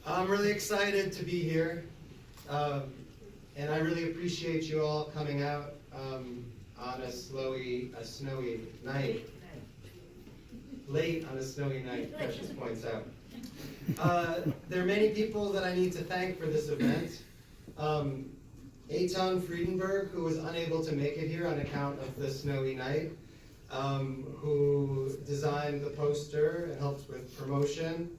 I'm really excited to be here, and I really appreciate you all coming out on a snowy night. Late on a snowy night, Precious points out. There are many people that I need to thank for this event. Eitan Friedenberg, who was unable to make it here on account of the snowy night, who designed the poster and helped with promotion.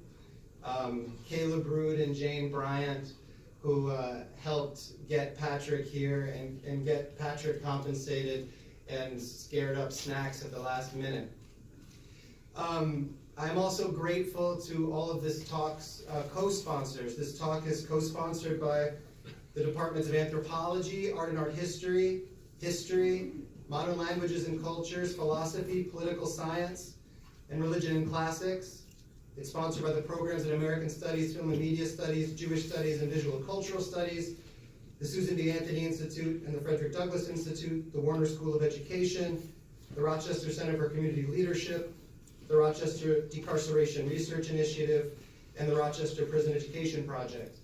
Caleb Rood and Jane Bryant, who helped get Patrick here and get Patrick compensated and scared up snacks at the last minute. I'm also grateful to all of this talk's co-sponsors. This talk is co-sponsored by the Departments of Anthropology, Art and Art History, Modern Languages and Cultures, Philosophy, Political Science, and Religion and Classics. It's sponsored by the programs in American Studies, Film and Media Studies, Jewish Studies, and Visual and Cultural Studies, the Susan B. Anthony Institute and the Frederick Douglass Institute, the Warner School of Education, the Rochester Center for Community Leadership, the Rochester Decarceration Research Initiative, and the Rochester Prison Education Project.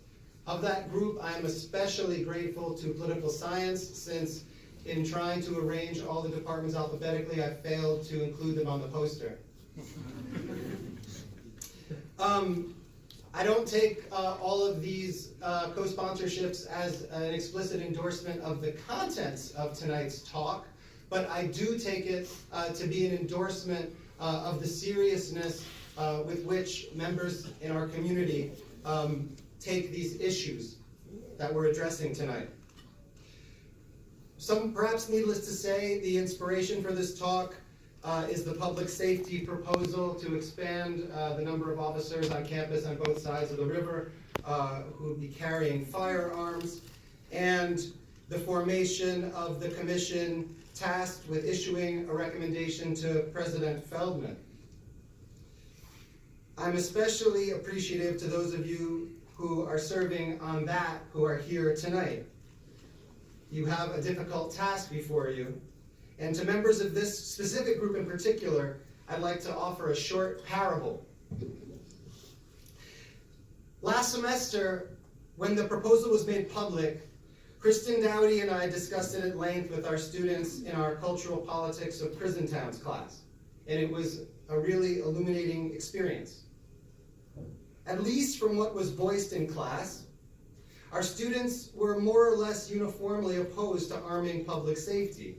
Of that group, I am especially grateful to Political Science, since in trying to arrange all the departments alphabetically, I failed to include them on the poster. I don't take all of these co-sponsorships as an explicit endorsement of the contents of tonight's talk, but I do take it to be an endorsement of the seriousness with which members in our community take these issues that we're addressing tonight. Perhaps needless to say, the inspiration for this talk is the public safety proposal to expand the number of officers on campus on both sides of the river who will be carrying firearms, and the formation of the commission tasked with issuing a recommendation to President Feldman. I'm especially appreciative to those of you who are serving on that, who are here tonight. You have a difficult task before you. And to members of this specific group in particular, I'd like to offer a short parable. Last semester, when the proposal was made public, Kristen Dowdy and I discussed it at length with our students in our Cultural Politics of Prison Towns class. And it was a really illuminating experience. At least from what was voiced in class, our students were more or less uniformly opposed to arming public safety.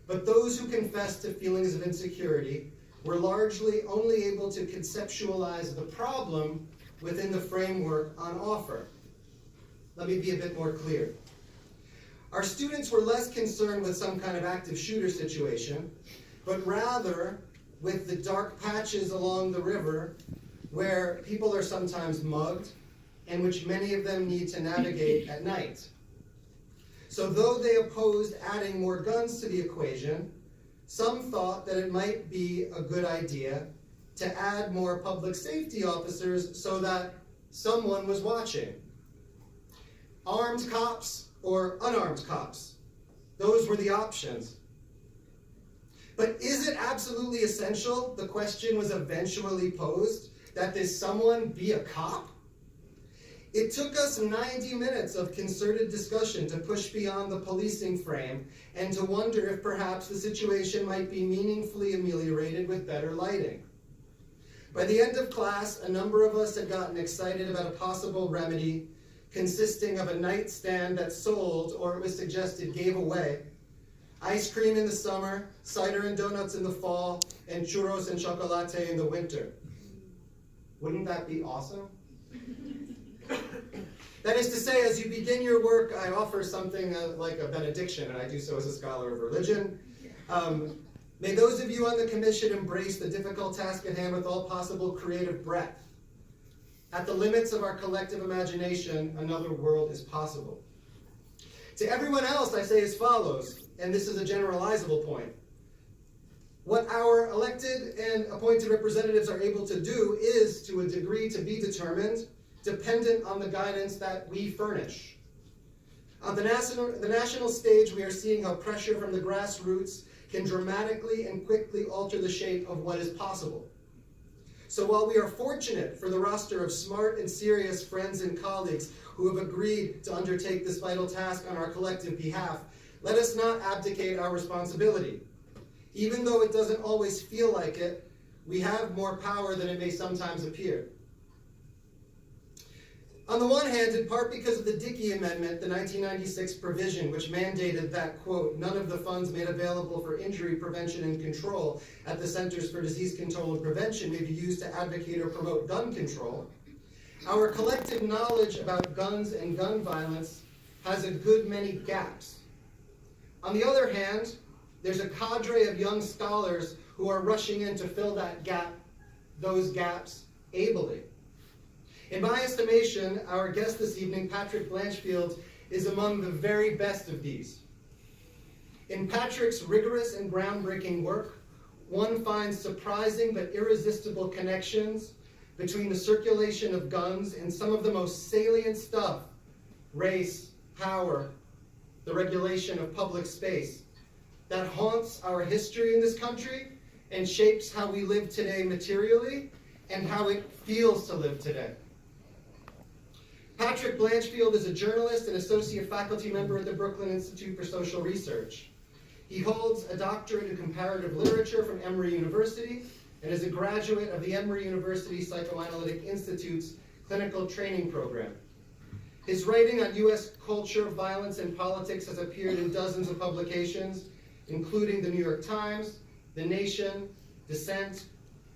But those who confessed to feelings of insecurity were largely only able to conceptualize the problem within the framework on offer. Let me be a bit more clear. Our students were less concerned with some kind of active shooter situation, but rather with the dark patches along the river where people are sometimes mugged and which many of them need to navigate at night. So though they opposed adding more guns to the equation, some thought that it might be a good idea to add more public safety officers so that someone was watching. Armed cops or unarmed cops, those were the options. But is it absolutely essential, the question was eventually posed, that this someone be a cop? It took us 90 minutes of concerted discussion to push beyond the policing frame and to wonder if perhaps the situation might be meaningfully ameliorated with better lighting. By the end of class, a number of us had gotten excited about a possible remedy consisting of a nightstand that sold, or it was suggested gave away, ice cream in the summer, cider and donuts in the fall, and churros and chocolate in the winter. Wouldn't that be awesome? That is to say, as you begin your work, I offer something like a benediction, and I do so as a scholar of religion. May those of you on the commission embrace the difficult task at hand with all possible creative breadth. At the limits of our collective imagination, another world is possible. To everyone else, I say as follows, and this is a generalizable point. What our elected and appointed representatives are able to do is, to a degree to be determined, dependent on the guidance that we furnish. On the national stage, we are seeing how pressure from the grassroots can dramatically and quickly alter the shape of what is possible. So while we are fortunate for the roster of smart and serious friends and colleagues who have agreed to undertake this vital task on our collective behalf, let us not abdicate our responsibility. Even though it doesn't always feel like it, we have more power than it may sometimes appear. On the one hand, in part because of the Dickey Amendment, the 1996 provision which mandated that, quote, none of the funds made available for injury prevention and control at the Centers for Disease Control and Prevention may be used to advocate or promote gun control, our collective knowledge about guns and gun violence has a good many gaps. On the other hand, there's a cadre of young scholars who are rushing in to fill those gaps ably. In my estimation, our guest this evening, Patrick Blanchfield, is among the very best of these. In Patrick's rigorous and groundbreaking work, one finds surprising but irresistible connections between the circulation of guns and some of the most salient stuff: race, power, the regulation of public space, that haunts our history in this country and shapes how we live today materially and how it feels to live today. Patrick Blanchfield is a journalist and associate faculty member at the Brooklyn Institute for Social Research. He holds a doctorate in comparative literature from Emory University and is a graduate of the Emory University Psychoanalytic Institute's clinical training program. His writing on U.S. culture, violence, and politics has appeared in dozens of publications, including the New York Times, The Nation, Dissent,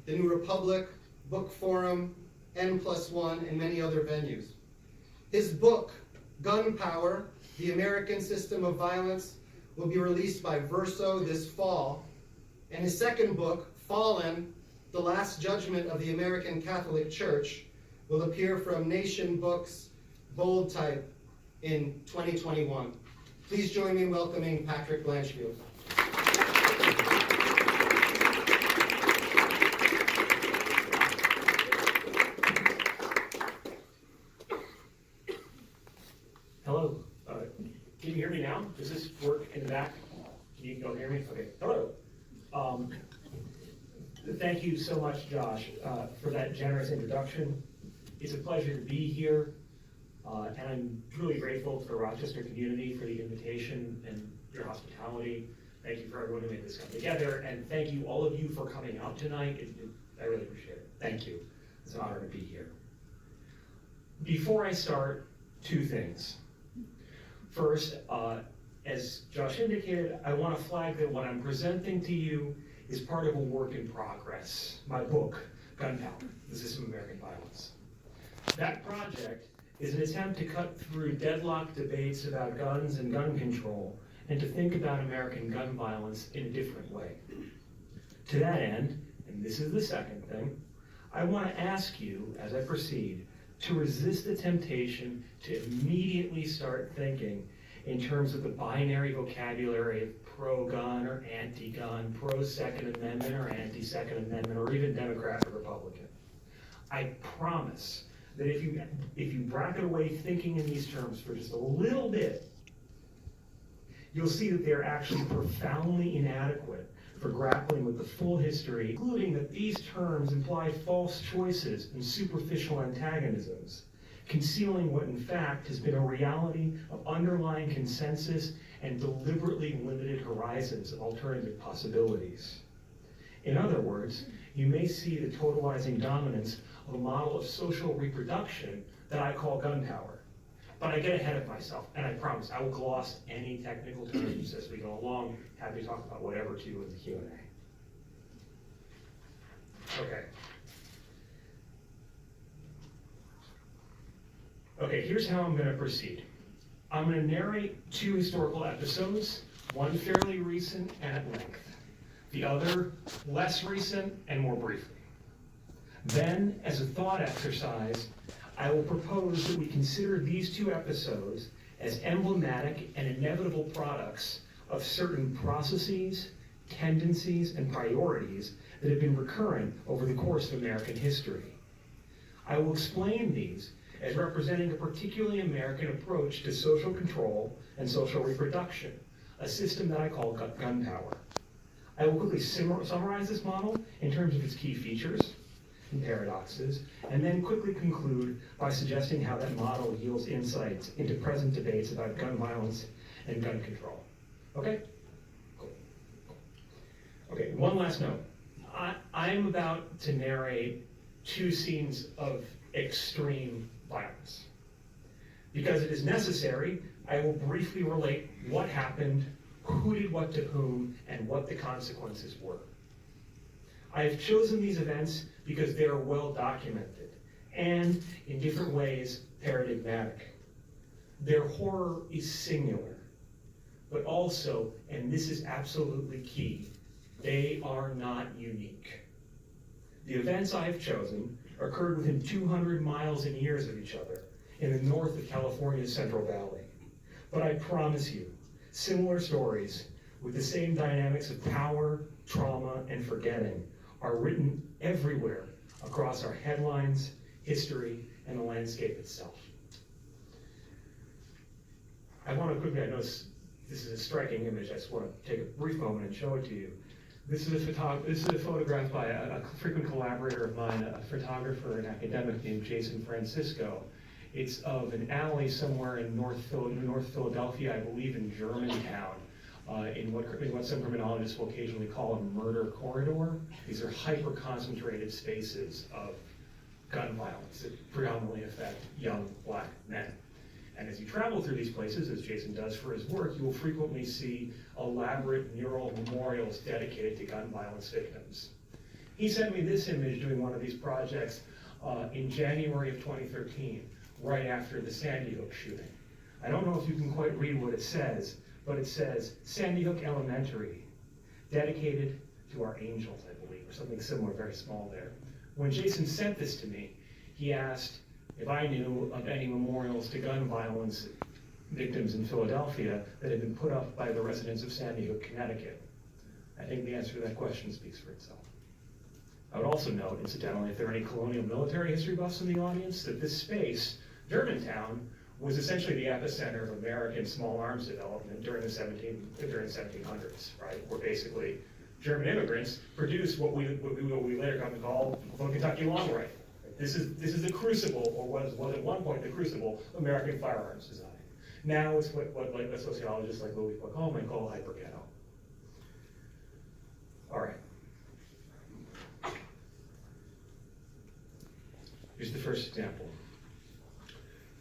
The New Republic, Book Forum, N+1, and many other venues. His book, Gun Power, The American System of Violence, will be released by Verso this fall, and his second book, Fallen, The Last Judgment of the American Catholic Church, will appear from Nation Books, bold type, in 2021. Please join me in welcoming Patrick Blanchfield. Hello. Can you hear me now? Does this work in the back? Can you go hear me? Okay. Hello. Thank you so much, Josh, for that generous introduction. It's a pleasure to be here, and I'm truly grateful to the Rochester community for the invitation and your hospitality. Thank you for everyone who made this come together, and thank you, all of you, for coming out tonight. I really appreciate it. Thank you. It's an honor to be here. Before I start, two things. First, as Josh indicated, I want to flag that what I'm presenting to you is part of a work in progress, my book, Gun Power, The System of American Violence. That project is an attempt to cut through deadlocked debates about guns and gun control and to think about American gun violence in a different way. To that end, and this is the second thing, I want to ask you, as I proceed, to resist the temptation to immediately start thinking in terms of the binary vocabulary of pro-gun or anti-gun, pro-Second Amendment or anti-Second Amendment, or even Democrat or Republican. I promise that if you bracket away thinking in these terms for just a little bit, you'll see that they're actually profoundly inadequate for grappling with the full history, including that these terms imply false choices and superficial antagonisms, concealing what in fact has been a reality of underlying consensus and deliberately limited horizons of alternative possibilities. In other words, you may see the totalizing dominance of a model of social reproduction that I call gun power. But I get ahead of myself, and I promise I will gloss any technical terms as we go along. Happy to talk about whatever to you in the Q&A. Okay, here's how I'm going to proceed. I'm going to narrate two historical episodes, one fairly recent and at length, the other less recent and more briefly. Then, as a thought exercise, I will propose that we consider these two episodes as emblematic and inevitable products of certain processes, tendencies, and priorities that have been recurrent over the course of American history. I will explain these as representing a particularly American approach to social control and social reproduction, a system that I call gun power. I will quickly summarize this model in terms of its key features, and paradoxes, and then quickly conclude by suggesting how that model yields insights into present debates about gun violence and gun control. Okay? Cool. Okay, one last note. I'm about to narrate two scenes of extreme violence. Because it is necessary, I will briefly relate what happened, who did what to whom, and what the consequences were. I have chosen these events because they are well documented and, in different ways, paradigmatic. Their horror is singular, but also, and this is absolutely key, they are not unique. The events I have chosen occurred within 200 miles and years of each other in the north of California's Central Valley. But I promise you, similar stories with the same dynamics of power, trauma, and forgetting are written everywhere across our headlines, history, and the landscape itself. I want to quickly, I know this is a striking image, I just want to take a brief moment and show it to you. This is a photograph by a frequent collaborator of mine, a photographer and academic named Jason Francisco. It's of an alley somewhere in North Philadelphia, I believe in Germantown, in what some criminologists will occasionally call a murder corridor. These are hyper-concentrated spaces of gun violence that predominantly affect young black men. And as you travel through these places, as Jason does for his work, you will frequently see elaborate mural memorials dedicated to gun violence victims. He sent me this image doing one of these projects in January of 2013, right after the Sandy Hook shooting. I don't know if you can quite read what it says, but it says, Sandy Hook Elementary, dedicated to our angels, I believe, or something similar, very small there. When Jason sent this to me, he asked if I knew of any memorials to gun violence victims in Philadelphia that had been put up by the residents of Sandy Hook, Connecticut. I think the answer to that question speaks for itself. I would also note, incidentally, if there are any colonial military history buffs in the audience, that this space, Germantown, was essentially the epicenter of American small arms development during the 1700s, right? Where basically German immigrants produced what we later come to call the Kentucky long rifle. This is the crucible, or was at one point the crucible, of American firearms design. Now it's what like a sociologist like Louis Pacol might call hyper ghetto. All right. Here's the first example.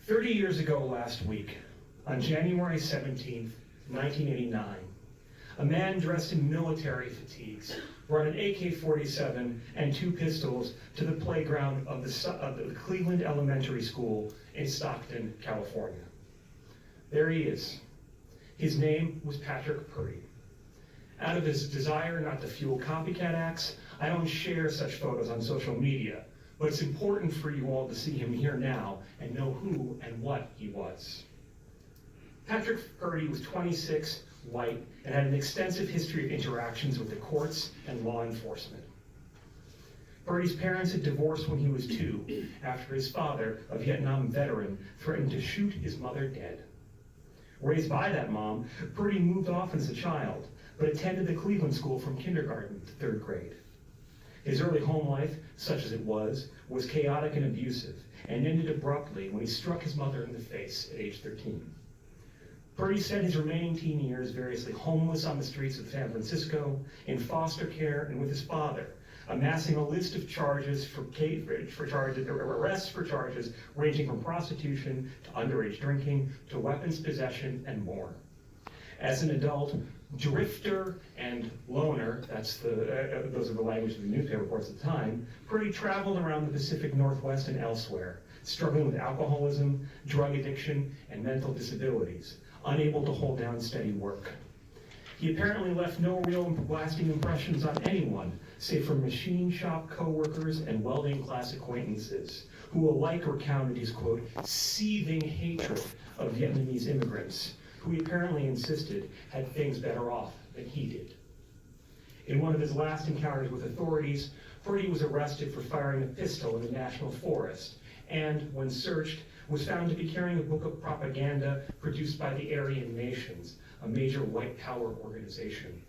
30 years ago last week, on January 17th, 1989, a man dressed in military fatigues brought an AK-47 and 2 pistols to the playground of the Cleveland Elementary School in Stockton, California. There he is. His name was Patrick Purdy. Out of his desire not to fuel copycat acts, I don't share such photos on social media, but it's important for you all to see him here now and know who and what he was. Patrick Purdy was 26, white, and had an extensive history of interactions with the courts and law enforcement. Purdy's parents had divorced when he was 2, after his father, a Vietnam veteran, threatened to shoot his mother dead. Raised by that mom, Purdy moved often as a child, but attended the Cleveland School from kindergarten to 3rd grade. His early home life, such as it was chaotic and abusive, and ended abruptly when he struck his mother in the face at age 13. Purdy spent his remaining teen years variously homeless on the streets of San Francisco, in foster care, and with his father, amassing a list of charges arrests for charges ranging from prostitution to underage drinking to weapons possession and more. As an adult, drifter and loner, those are the language of the newspaper reports at the time, Purdy traveled around the Pacific Northwest and elsewhere, struggling with alcoholism, drug addiction, and mental disabilities, unable to hold down steady work. He apparently left no real lasting impressions on anyone, save for machine shop co-workers and welding class acquaintances, who alike recounted his, quote, seething hatred of Vietnamese immigrants, who he apparently insisted had things better off than he did. In one of his last encounters with authorities, Purdy was arrested for firing a pistol in the National Forest, and, when searched, was found to be carrying a book of propaganda produced by the Aryan Nations, a major white power organization.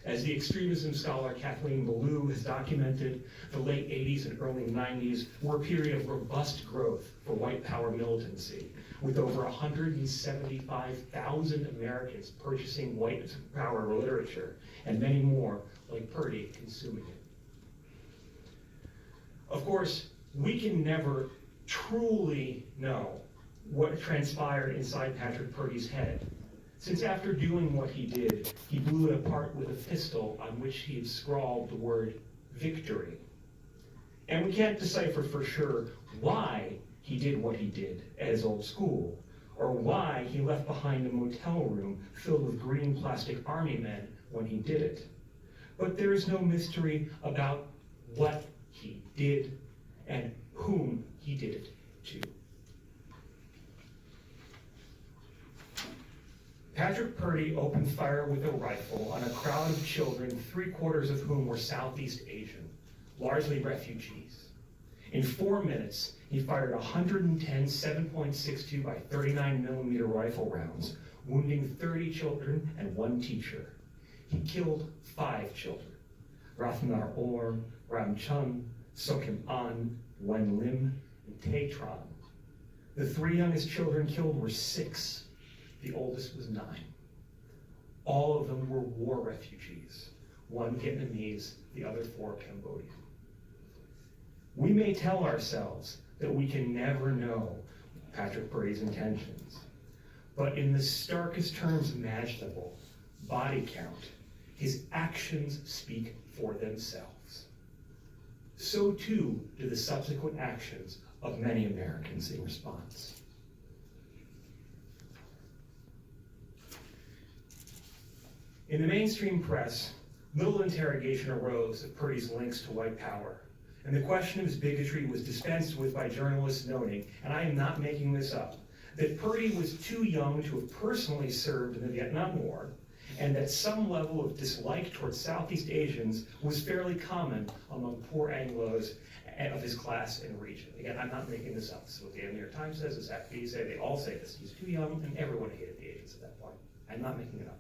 As the extremism scholar Kathleen Ballou has documented, the late 80s and early 90s were a period of robust growth for white power militancy, with over 175,000 Americans purchasing white power literature, and many more, like Purdy, consuming it. Of course, we can never truly know what transpired inside Patrick Purdy's head, since after doing what he did, he blew it apart with a pistol on which he had scrawled the word victory. And we can't decipher for sure why he did what he did at his old school, or why he left behind a motel room filled with green plastic army men when he did it. But there is no mystery about what he did and whom he did it to. Patrick Purdy opened fire with a rifle on a crowd of children, 3/4 of whom were Southeast Asian, largely refugees. In 4 minutes, he fired 110 7.62 by 39 millimeter rifle rounds, wounding 30 children and 1 teacher. He killed 5 children: Rathnar Or, Ram Chun, Sokim An, Wen Lim, and Tae Tran. The 3 youngest children killed were 6. The oldest was 9. All of them were war refugees, 1 Vietnamese, the other 4 Cambodian. We may tell ourselves that we can never know Patrick Purdy's intentions, but in the starkest terms imaginable, body count, his actions speak for themselves. So too do the subsequent actions of many Americans in response. In the mainstream press, little interrogation arose of Purdy's links to white power, and the question of his bigotry was dispensed with by journalists noting, and I am not making this up, that Purdy was too young to have personally served in the Vietnam War, and that some level of dislike towards Southeast Asians was fairly common among poor Anglos of his class and region. Again, I'm not making this up. This is what the New York Times says, it's FB say, they all say this. He's too young, and everyone hated the Asians at that point. I'm not making it up.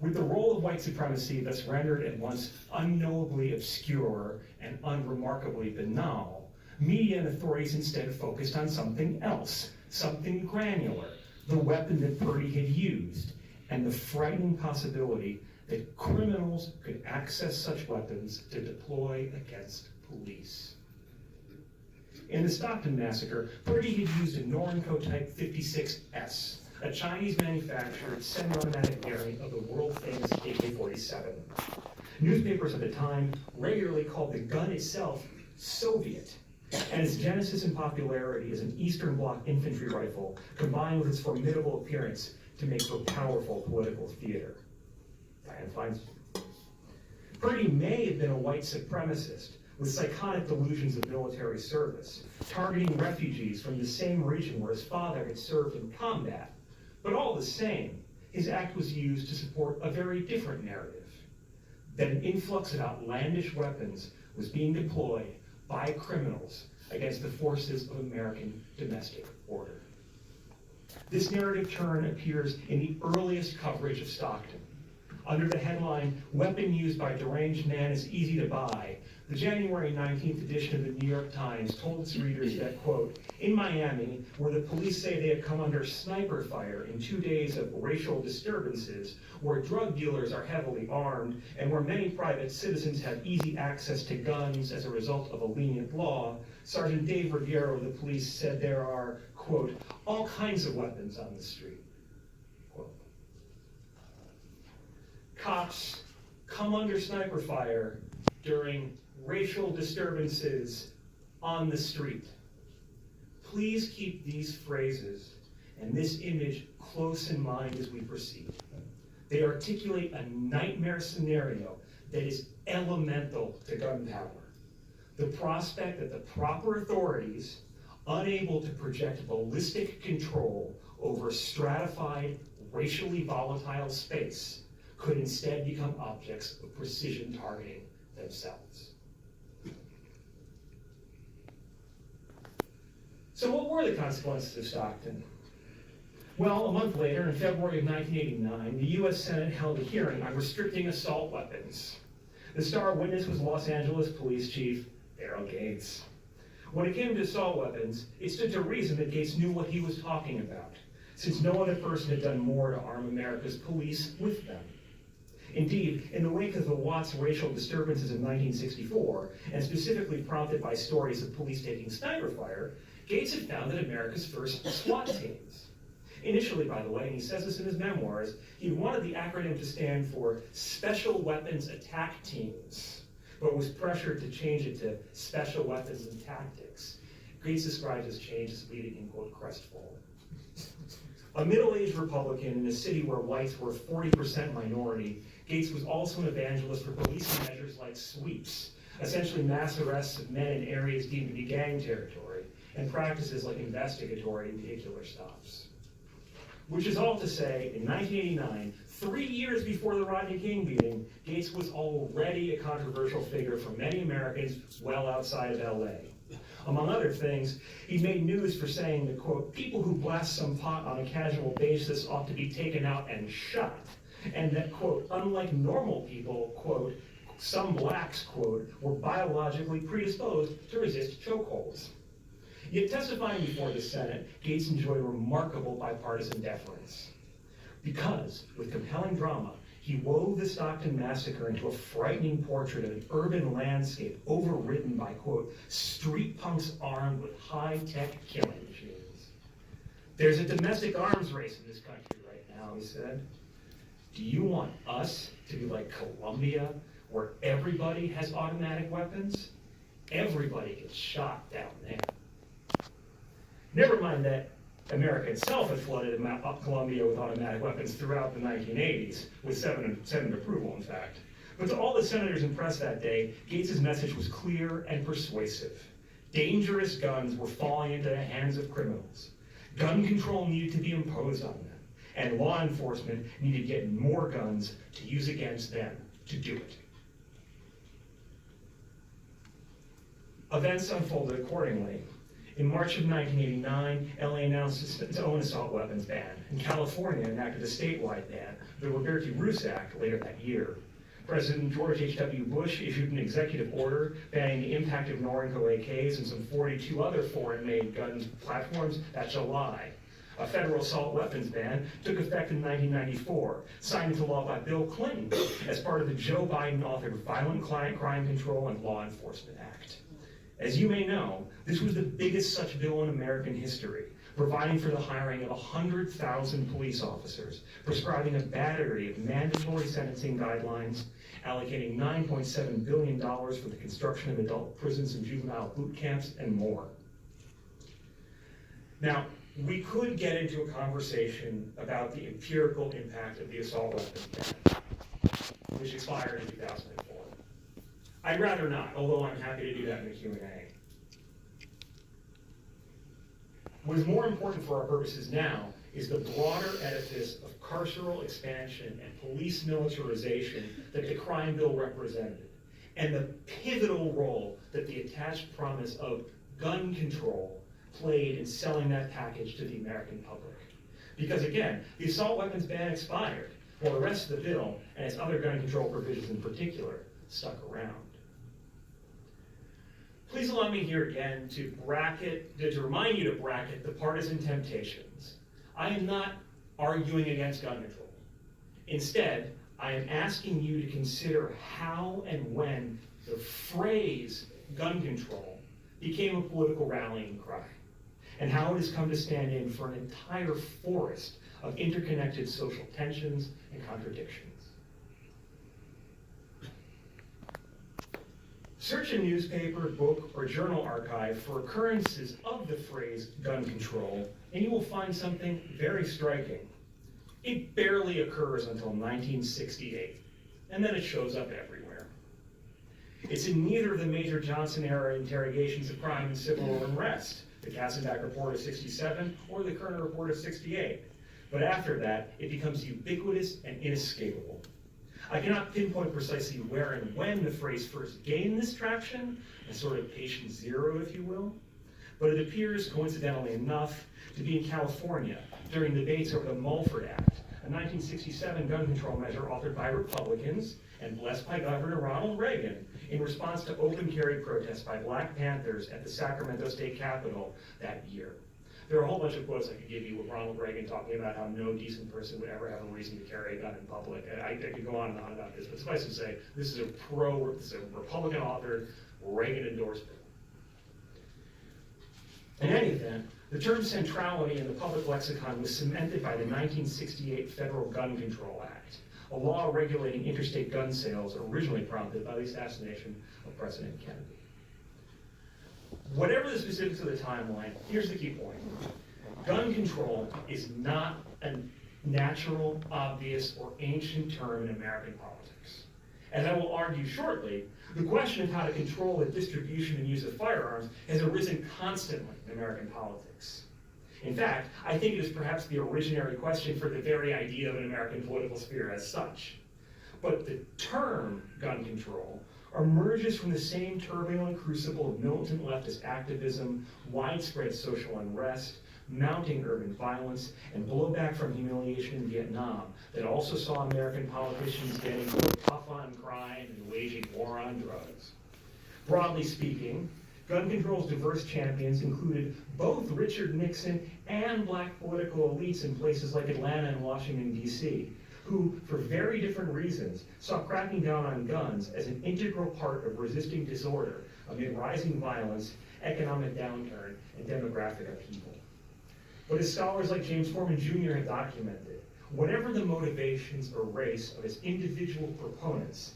With the role of white supremacy thus rendered at once unknowably obscure and unremarkably banal, media and authorities instead focused on something else, something granular, the weapon that Purdy had used, and the frightening possibility that criminals could access such weapons to deploy against police. In the Stockton massacre, Purdy had used a Norinco Type 56S, a Chinese-manufactured semi-automatic variant of the world-famous AK-47. Newspapers at the time regularly called the gun itself Soviet, and its genesis and popularity as an Eastern Bloc infantry rifle combined with its formidable appearance to make for powerful political theater. Dianne Feinstein. Purdy may have been a white supremacist with psychotic delusions of military service, targeting refugees from the same region where his father had served in combat. But all the same, his act was used to support a very different narrative, that an influx of outlandish weapons was being deployed by criminals against the forces of American domestic order. This narrative turn appears in the earliest coverage of Stockton. Under the headline, "Weapon Used by Deranged Man is Easy to Buy," the January 19th edition of the New York Times told its readers that, quote, "In Miami, where the police say they have come under sniper fire in 2 days of racial disturbances, where drug dealers are heavily armed, and where many private citizens have easy access to guns as a result of a lenient law, Sergeant Dave Riviero of the police said there are, quote, all kinds of weapons on the street." Quote. Cops come under sniper fire during racial disturbances on the street. Please keep these phrases and this image close in mind as we proceed. They articulate a nightmare scenario that is elemental to gun power. The prospect that the proper authorities, unable to project ballistic control over stratified, racially volatile space, could instead become objects of precision targeting themselves. So what were the consequences of Stockton? Well, a month later, in February of 1989, the U.S. Senate held a hearing on restricting assault weapons. The star witness was Los Angeles Police Chief Daryl Gates. When it came to assault weapons, it stood to reason that Gates knew what he was talking about, since no other person had done more to arm America's police with them. Indeed, in the wake of the Watts racial disturbances of 1964, and specifically prompted by stories of police taking sniper fire, Gates had founded America's first SWAT teams. Initially, by the way, and he says this in his memoirs, he wanted the acronym to stand for Special Weapons Attack Teams, but was pressured to change it to Special Weapons and Tactics. Gates describes his change as leaving him, quote, crestfallen. A middle-aged Republican in a city where whites were a 40% minority, Gates was also an evangelist for policing measures like sweeps, essentially mass arrests of men in areas deemed to be gang territory, and practices like investigatory and vehicular stops. Which is all to say, in 1989, 3 years before the Rodney King beating, Gates was already a controversial figure for many Americans well outside of LA. Among other things, he made news for saying that, quote, people who blast some pot on a casual basis ought to be taken out and shot, and that, quote, unlike normal people, quote, some blacks, quote, were biologically predisposed to resist chokeholds. Yet testifying before the Senate, Gates enjoyed remarkable bipartisan deference. Because, with compelling drama, he wove the Stockton Massacre into a frightening portrait of an urban landscape overridden by, quote, street punks armed with high-tech killing machines. There's a domestic arms race in this country right now, he said. Do you want us to be like Colombia, where everybody has automatic weapons? Everybody gets shot down there. Never mind that America itself had flooded Colombia with automatic weapons throughout the 1980s, with Senate approval, in fact. But to all the senators and press that day, Gates' message was clear and persuasive. Dangerous guns were falling into the hands of criminals. Gun control needed to be imposed on them, and law enforcement needed to get more guns to use against them to do it. Events unfolded accordingly. In March of 1989, LA announced its own assault weapons ban, and California enacted a statewide ban, the Roberti-Roos Act, later that year. President George H.W. Bush issued an executive order banning the impact of Norinco AKs and some 42 other foreign-made gun platforms that July. A federal assault weapons ban took effect in 1994, signed into law by Bill Clinton as part of the Joe Biden-authored Violent Crime Control and Law Enforcement Act. As you may know, this was the biggest such bill in American history, providing for the hiring of 100,000 police officers, prescribing a battery of mandatory sentencing guidelines, allocating $9.7 billion for the construction of adult prisons and juvenile boot camps, and more. Now, we could get into a conversation about the empirical impact of the assault weapons ban, which expired in 2004. I'd rather not, although I'm happy to do that in the Q&A. What is more important for our purposes now is the broader edifice of carceral expansion and police militarization that the crime bill represented, and the pivotal role that the attached promise of gun control played in selling that package to the American public. Because again, the assault weapons ban expired, while the rest of the bill, and its other gun control provisions in particular, stuck around. Please allow me here again to remind you to bracket the partisan temptations. I am not arguing against gun control. Instead, I am asking you to consider how and when the phrase gun control became a political rallying cry, and how it has come to stand in for an entire forest of interconnected social tensions and contradictions. Search a newspaper, book, or journal archive for occurrences of the phrase gun control, and you will find something very striking. It barely occurs until 1968, and then it shows up everywhere. It's in neither of the major Johnson-era interrogations of crime and civil unrest, the Kassenbach Report of '67 or the Kerner Report of '68. But after that, it becomes ubiquitous and inescapable. I cannot pinpoint precisely where and when the phrase first gained this traction, a sort of patient zero, if you will, but it appears, coincidentally enough, to be in California during debates over the Mulford Act, a 1967 gun control measure authored by Republicans and blessed by Governor Ronald Reagan in response to open carry protests by Black Panthers at the Sacramento State Capitol that year. There are a whole bunch of quotes I could give you with Ronald Reagan talking about how no decent person would ever have a reason to carry a gun in public. And I could go on and on about this, but suffice to say, this is a Republican authored, Reagan endorsed bill. In any event, the term centrality in the public lexicon was cemented by the 1968 Federal Gun Control Act, a law regulating interstate gun sales originally prompted by the assassination of President Kennedy. Whatever the specifics of the timeline, here's the key point. Gun control is not a natural, obvious, or ancient term in American politics. As I will argue shortly, the question of how to control the distribution and use of firearms has arisen constantly in American politics. In fact, I think it is perhaps the originary question for the very idea of an American political sphere as such. But the term gun control emerges from the same turbulent crucible of militant leftist activism, widespread social unrest, mounting urban violence, and blowback from humiliation in Vietnam that also saw American politicians getting tough on crime and waging war on drugs. Broadly speaking, gun control's diverse champions included both Richard Nixon and Black political elites in places like Atlanta and Washington, D.C., who, for very different reasons, saw cracking down on guns as an integral part of resisting disorder amid rising violence, economic downturn, and demographic upheaval. But as scholars like James Forman Jr. have documented, whatever the motivations or race of its individual proponents,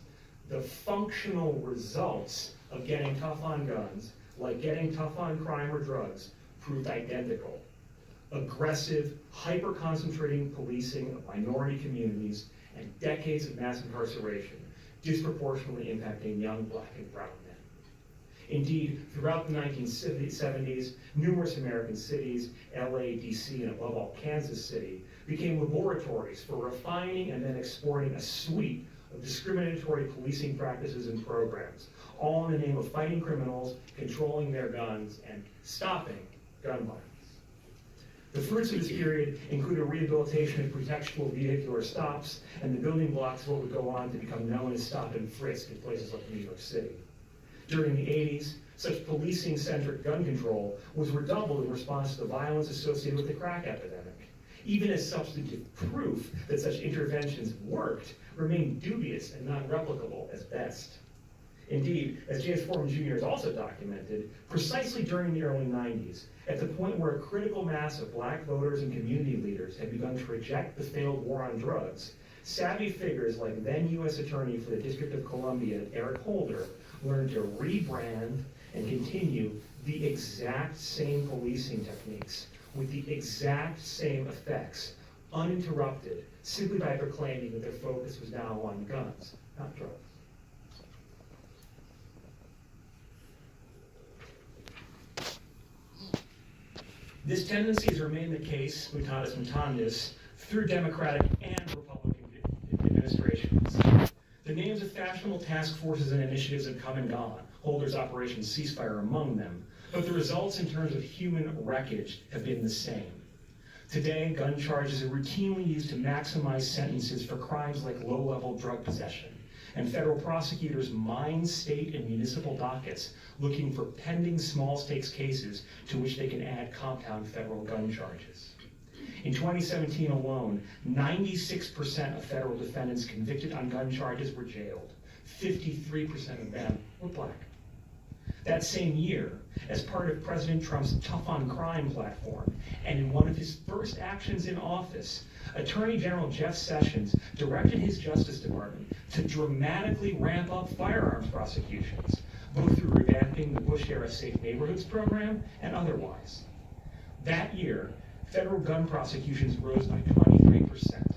the functional results of getting tough on guns, like getting tough on crime or drugs, proved identical. Aggressive, hyper-concentrating policing of minority communities and decades of mass incarceration, disproportionately impacting young Black and brown men. Indeed, throughout the 1970s, numerous American cities, LA, DC, and above all Kansas City, became laboratories for refining and then exporting a suite of discriminatory policing practices and programs, all in the name of fighting criminals, controlling their guns, and stopping gun violence. The fruits of this period include a rehabilitation of pretextual vehicular stops and the building blocks of what would go on to become known as stop and frisk in places like New York City. During the 80s, such policing-centric gun control was redoubled in response to the violence associated with the crack epidemic, even as substantive proof that such interventions worked remained dubious and non-replicable at best. Indeed, as James Forman Jr. has also documented, precisely during the early 90s, at the point where a critical mass of Black voters and community leaders had begun to reject the failed war on drugs, savvy figures like then U.S. Attorney for the District of Columbia, Eric Holder, learned to rebrand and continue the exact same policing techniques with the exact same effects, uninterrupted, simply by proclaiming that their focus was now on guns, not drugs. This tendency has remained the case, mutatis mutandis, through Democratic and Republican administrations. The names of fashionable task forces and initiatives have come and gone, Holder's Operation Ceasefire among them, but the results in terms of human wreckage have been the same. Today, gun charges are routinely used to maximize sentences for crimes like low-level drug possession, and federal prosecutors mine state and municipal dockets looking for pending small-stakes cases to which they can add compound federal gun charges. In 2017 alone, 96% of federal defendants convicted on gun charges were jailed. 53% of them were Black. That same year, as part of President Trump's Tough on Crime platform, and in one of his first actions in office, Attorney General Jeff Sessions directed his Justice Department to dramatically ramp up firearms prosecutions, both through revamping the Bush-era Safe Neighborhoods program and otherwise. That year, federal gun prosecutions rose by 23%,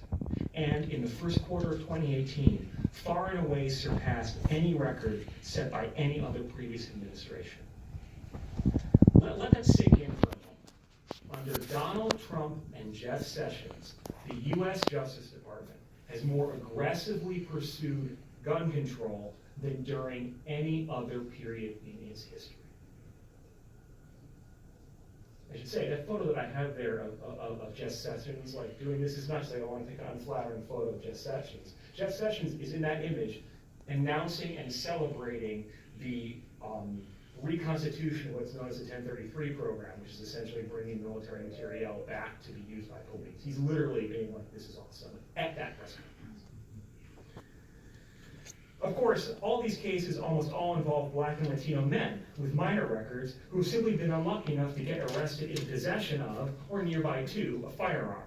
and in the first quarter of 2018, far and away surpassed any record set by any other previous administration. Let that sink in for a moment. Under Donald Trump and Jeff Sessions, the U.S. Justice Department has more aggressively pursued gun control than during any other period in its history. I should say, that photo that I have there of Jeff Sessions, like doing this is not to say I want to take an unflattering photo of Jeff Sessions. Jeff Sessions is in that image announcing and celebrating the reconstitution of what's known as the 1033 program, which is essentially bringing military materiel back to be used by police. He's literally being like, this is awesome, at that press conference. Of course, all these cases almost all involve Black and Latino men with minor records who have simply been unlucky enough to get arrested in possession of, or nearby to, a firearm.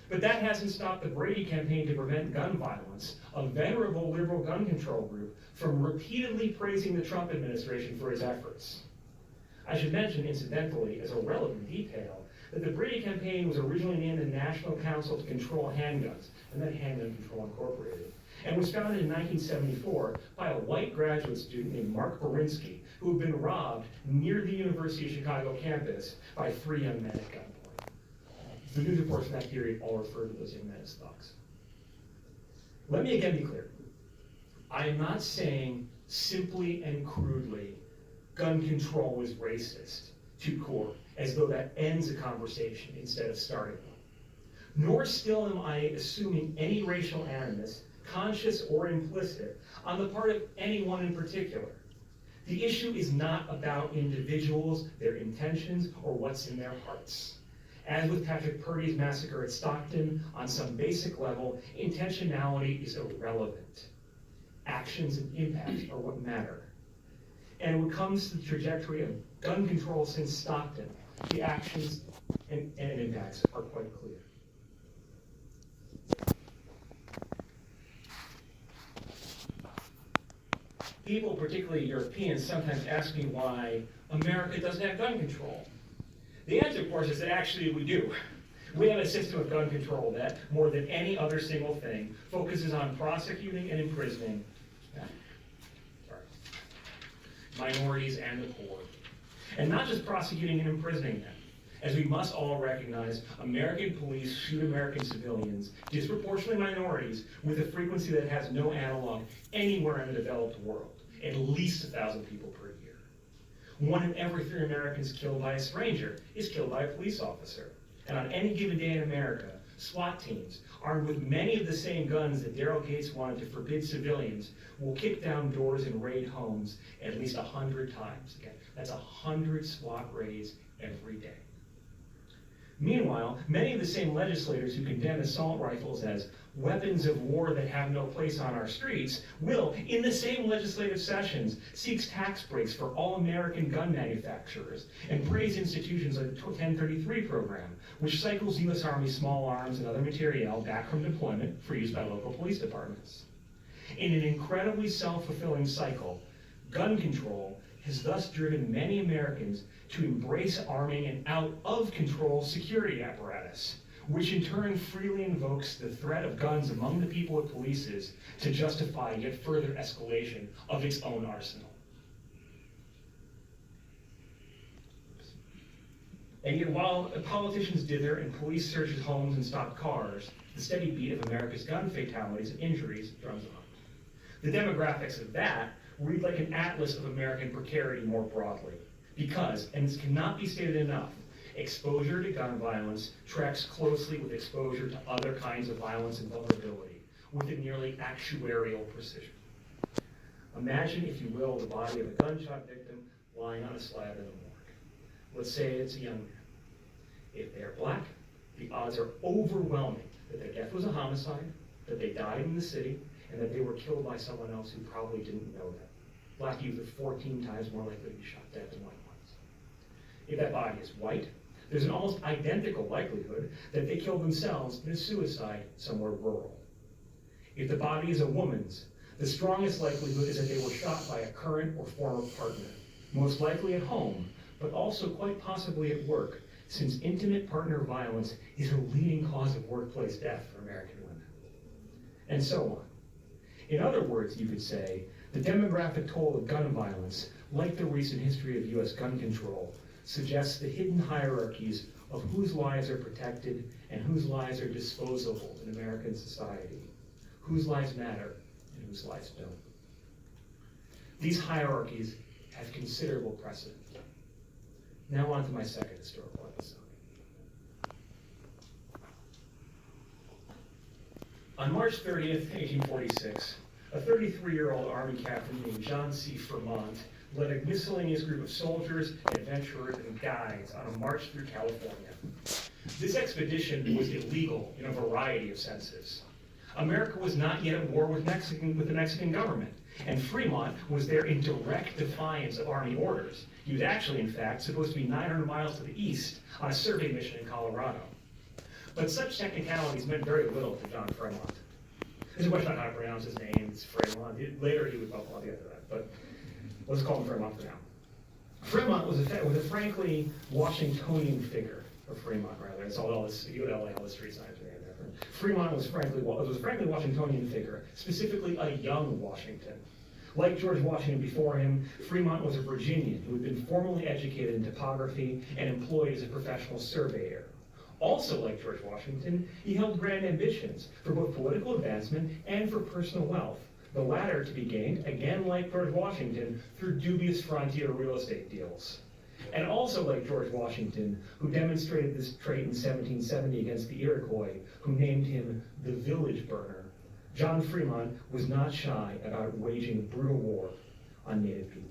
But that hasn't stopped the Brady campaign to prevent gun violence, a venerable liberal gun control group, from repeatedly praising the Trump administration for its efforts. I should mention, incidentally, as a relevant detail, that the Brady campaign was originally named the National Council to Control Handguns, and then Handgun Control Incorporated, and was founded in 1974 by a white graduate student named Mark Borinsky, who had been robbed near the University of Chicago campus by 3 young men at gunpoint. The news reports from that period all refer to those young men as thugs. Let me again be clear. I am not saying simply and crudely gun control is racist to court, as though that ends a conversation instead of starting one. Nor still am I assuming any racial animus, conscious or implicit, on the part of anyone in particular. The issue is not about individuals, their intentions, or what's in their hearts. As with Patrick Purdy's massacre at Stockton, on some basic level, intentionality is irrelevant. Actions and impacts are what matter. And when it comes to the trajectory of gun control since Stockton, the actions and impacts are quite clear. People, particularly Europeans, sometimes ask me why America doesn't have gun control. The answer, of course, is that actually we do. We have a system of gun control that, more than any other single thing, focuses on prosecuting and imprisoning minorities and the poor. And not just prosecuting and imprisoning them. As we must all recognize, American police shoot American civilians, disproportionately minorities, with a frequency that has no analog anywhere in the developed world. At least 1,000 people per year. 1 in every 3 Americans killed by a stranger is killed by a police officer. And on any given day in America, SWAT teams, armed with many of the same guns that Daryl Gates wanted to forbid civilians, will kick down doors and raid homes at least 100 times. Again, that's 100 SWAT raids every day. Meanwhile, many of the same legislators who condemn assault rifles as weapons of war that have no place on our streets will, in the same legislative sessions, seek tax breaks for all American gun manufacturers and praise institutions like the 1033 program, which cycles U.S. Army small arms and other materiel back from deployment for use by local police departments. In an incredibly self-fulfilling cycle, gun control has thus driven many Americans to embrace arming an out-of-control security apparatus, which in turn freely invokes the threat of guns among the people it polices to justify yet further escalation of its own arsenal. And yet while politicians dither and police searches homes and stop cars, the steady beat of America's gun fatalities and injuries drums on. The demographics of that read like an atlas of American precarity more broadly. Because, and this cannot be stated enough, exposure to gun violence tracks closely with exposure to other kinds of violence and vulnerability, with a nearly actuarial precision. Imagine, if you will, the body of a gunshot victim lying on a slab in the morgue. Let's say it's a young man. If they're Black, the odds are overwhelming that their death was a homicide, that they died in the city, and that they were killed by someone else who probably didn't know them. Black youth are 14 times more likely to be shot dead than white ones. If that body is white, there's an almost identical likelihood that they killed themselves in a suicide somewhere rural. If the body is a woman's, the strongest likelihood is that they were shot by a current or former partner, most likely at home, but also quite possibly at work, since intimate partner violence is a leading cause of workplace death for American women. And so on. In other words, you could say, the demographic toll of gun violence, like the recent history of U.S. gun control, suggests the hidden hierarchies of whose lives are protected and whose lives are disposable in American society, whose lives matter and whose lives don't. These hierarchies have considerable precedent. Now on to my second historical episode. On March 30th, 1846, a 33-year-old Army captain named John C. Fremont led a miscellaneous group of soldiers, adventurers, and guides on a march through California. This expedition was illegal in a variety of senses. America was not yet at war with the Mexican government, and Fremont was there in direct defiance of Army orders. He was actually, in fact, supposed to be 900 miles to the east on a survey mission in Colorado. But such technicalities meant very little to John Fremont. There's a question about how to pronounce his name. It's Fremont. Later he would buckle on the end of that, but let's call him Fremont for now. Fremont was a frankly Washingtonian figure, or Fremont rather. It's all this, you go to LA, all the street signs are named after him. Fremont was a frankly Washingtonian figure, specifically a young Washington. Like George Washington before him, Fremont was a Virginian who had been formally educated in topography and employed as a professional surveyor. Also like George Washington, he held grand ambitions for both political advancement and for personal wealth, the latter to be gained, again like George Washington, through dubious frontier real estate deals. And also like George Washington, who demonstrated this trait in 1770 against the Iroquois, who named him the village burner, John Fremont was not shy about waging a brutal war on native peoples.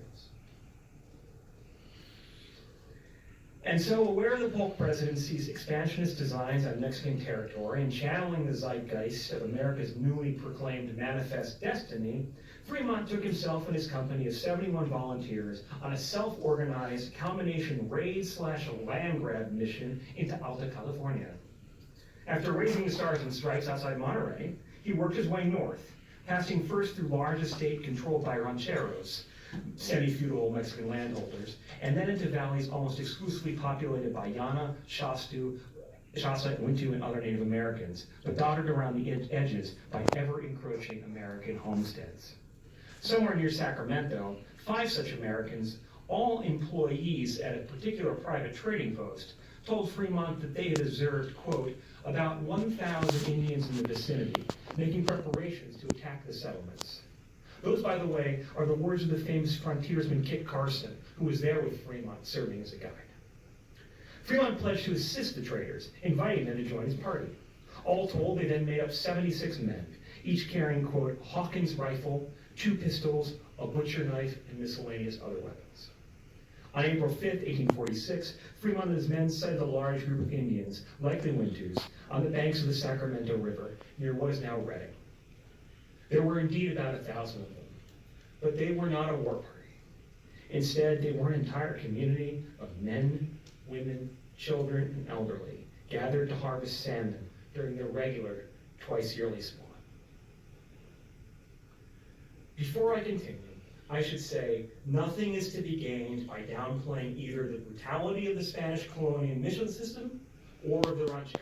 And so, aware of the Polk presidency's expansionist designs on Mexican territory and channeling the zeitgeist of America's newly proclaimed manifest destiny, Fremont took himself and his company of 71 volunteers on a self-organized combination raid/land grab mission into Alta California. After raising the stars and stripes outside Monterey, he worked his way north, passing first through large estate controlled by rancheros, semi-feudal Mexican landholders, and then into valleys almost exclusively populated by Yana, Shasta, Wintu, and other Native Americans, but dotted around the edges by ever-encroaching American homesteads. Somewhere near Sacramento, 5 such Americans, all employees at a particular private trading post, told Fremont that they had observed, quote, about 1,000 Indians in the vicinity, making preparations to attack the settlements. Those, by the way, are the words of the famous frontiersman Kit Carson, who was there with Fremont serving as a guide. Fremont pledged to assist the traders, inviting them to join his party. All told, they then made up 76 men, each carrying, quote, Hawkins rifle, 2 pistols, a butcher knife, and miscellaneous other weapons. On April 5th, 1846, Fremont and his men sighted a large group of Indians, likely Wintus, on the banks of the Sacramento River, near what is now Redding. There were indeed about 1,000 of them, but they were not a war party. Instead, they were an entire community of men, women, children, and elderly, gathered to harvest salmon during their regular, twice-yearly spawn. Before I continue, I should say nothing is to be gained by downplaying either the brutality of the Spanish colonial mission system or of the rancheros.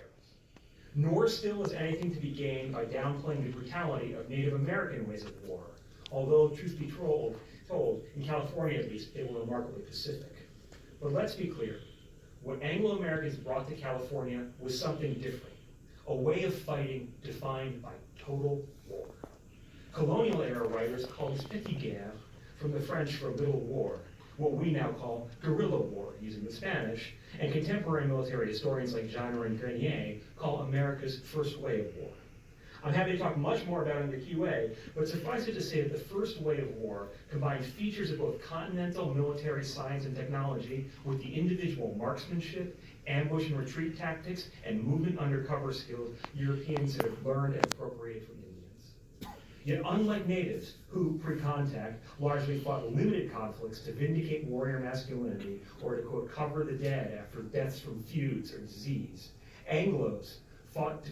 Nor still is anything to be gained by downplaying the brutality of Native American ways of war, although, truth be told, in California at least, they were remarkably pacific. But let's be clear, what Anglo-Americans brought to California was something different, a way of fighting defined by total war. Colonial-era writers called this petit guerre, from the French for little war, what we now call guerrilla war, using the Spanish, and contemporary military historians like Genre and Grenier call America's first wave war. I'm happy to talk much more about it in the QA, but suffice it to say that the first wave of war combined features of both continental military science and technology with the individual marksmanship, ambush and retreat tactics, and movement undercover skills Europeans had learned and appropriated from Indians. Yet unlike natives, who, pre-contact, largely fought limited conflicts to vindicate warrior masculinity or to, quote, cover the dead after deaths from feuds or disease, Anglos fought to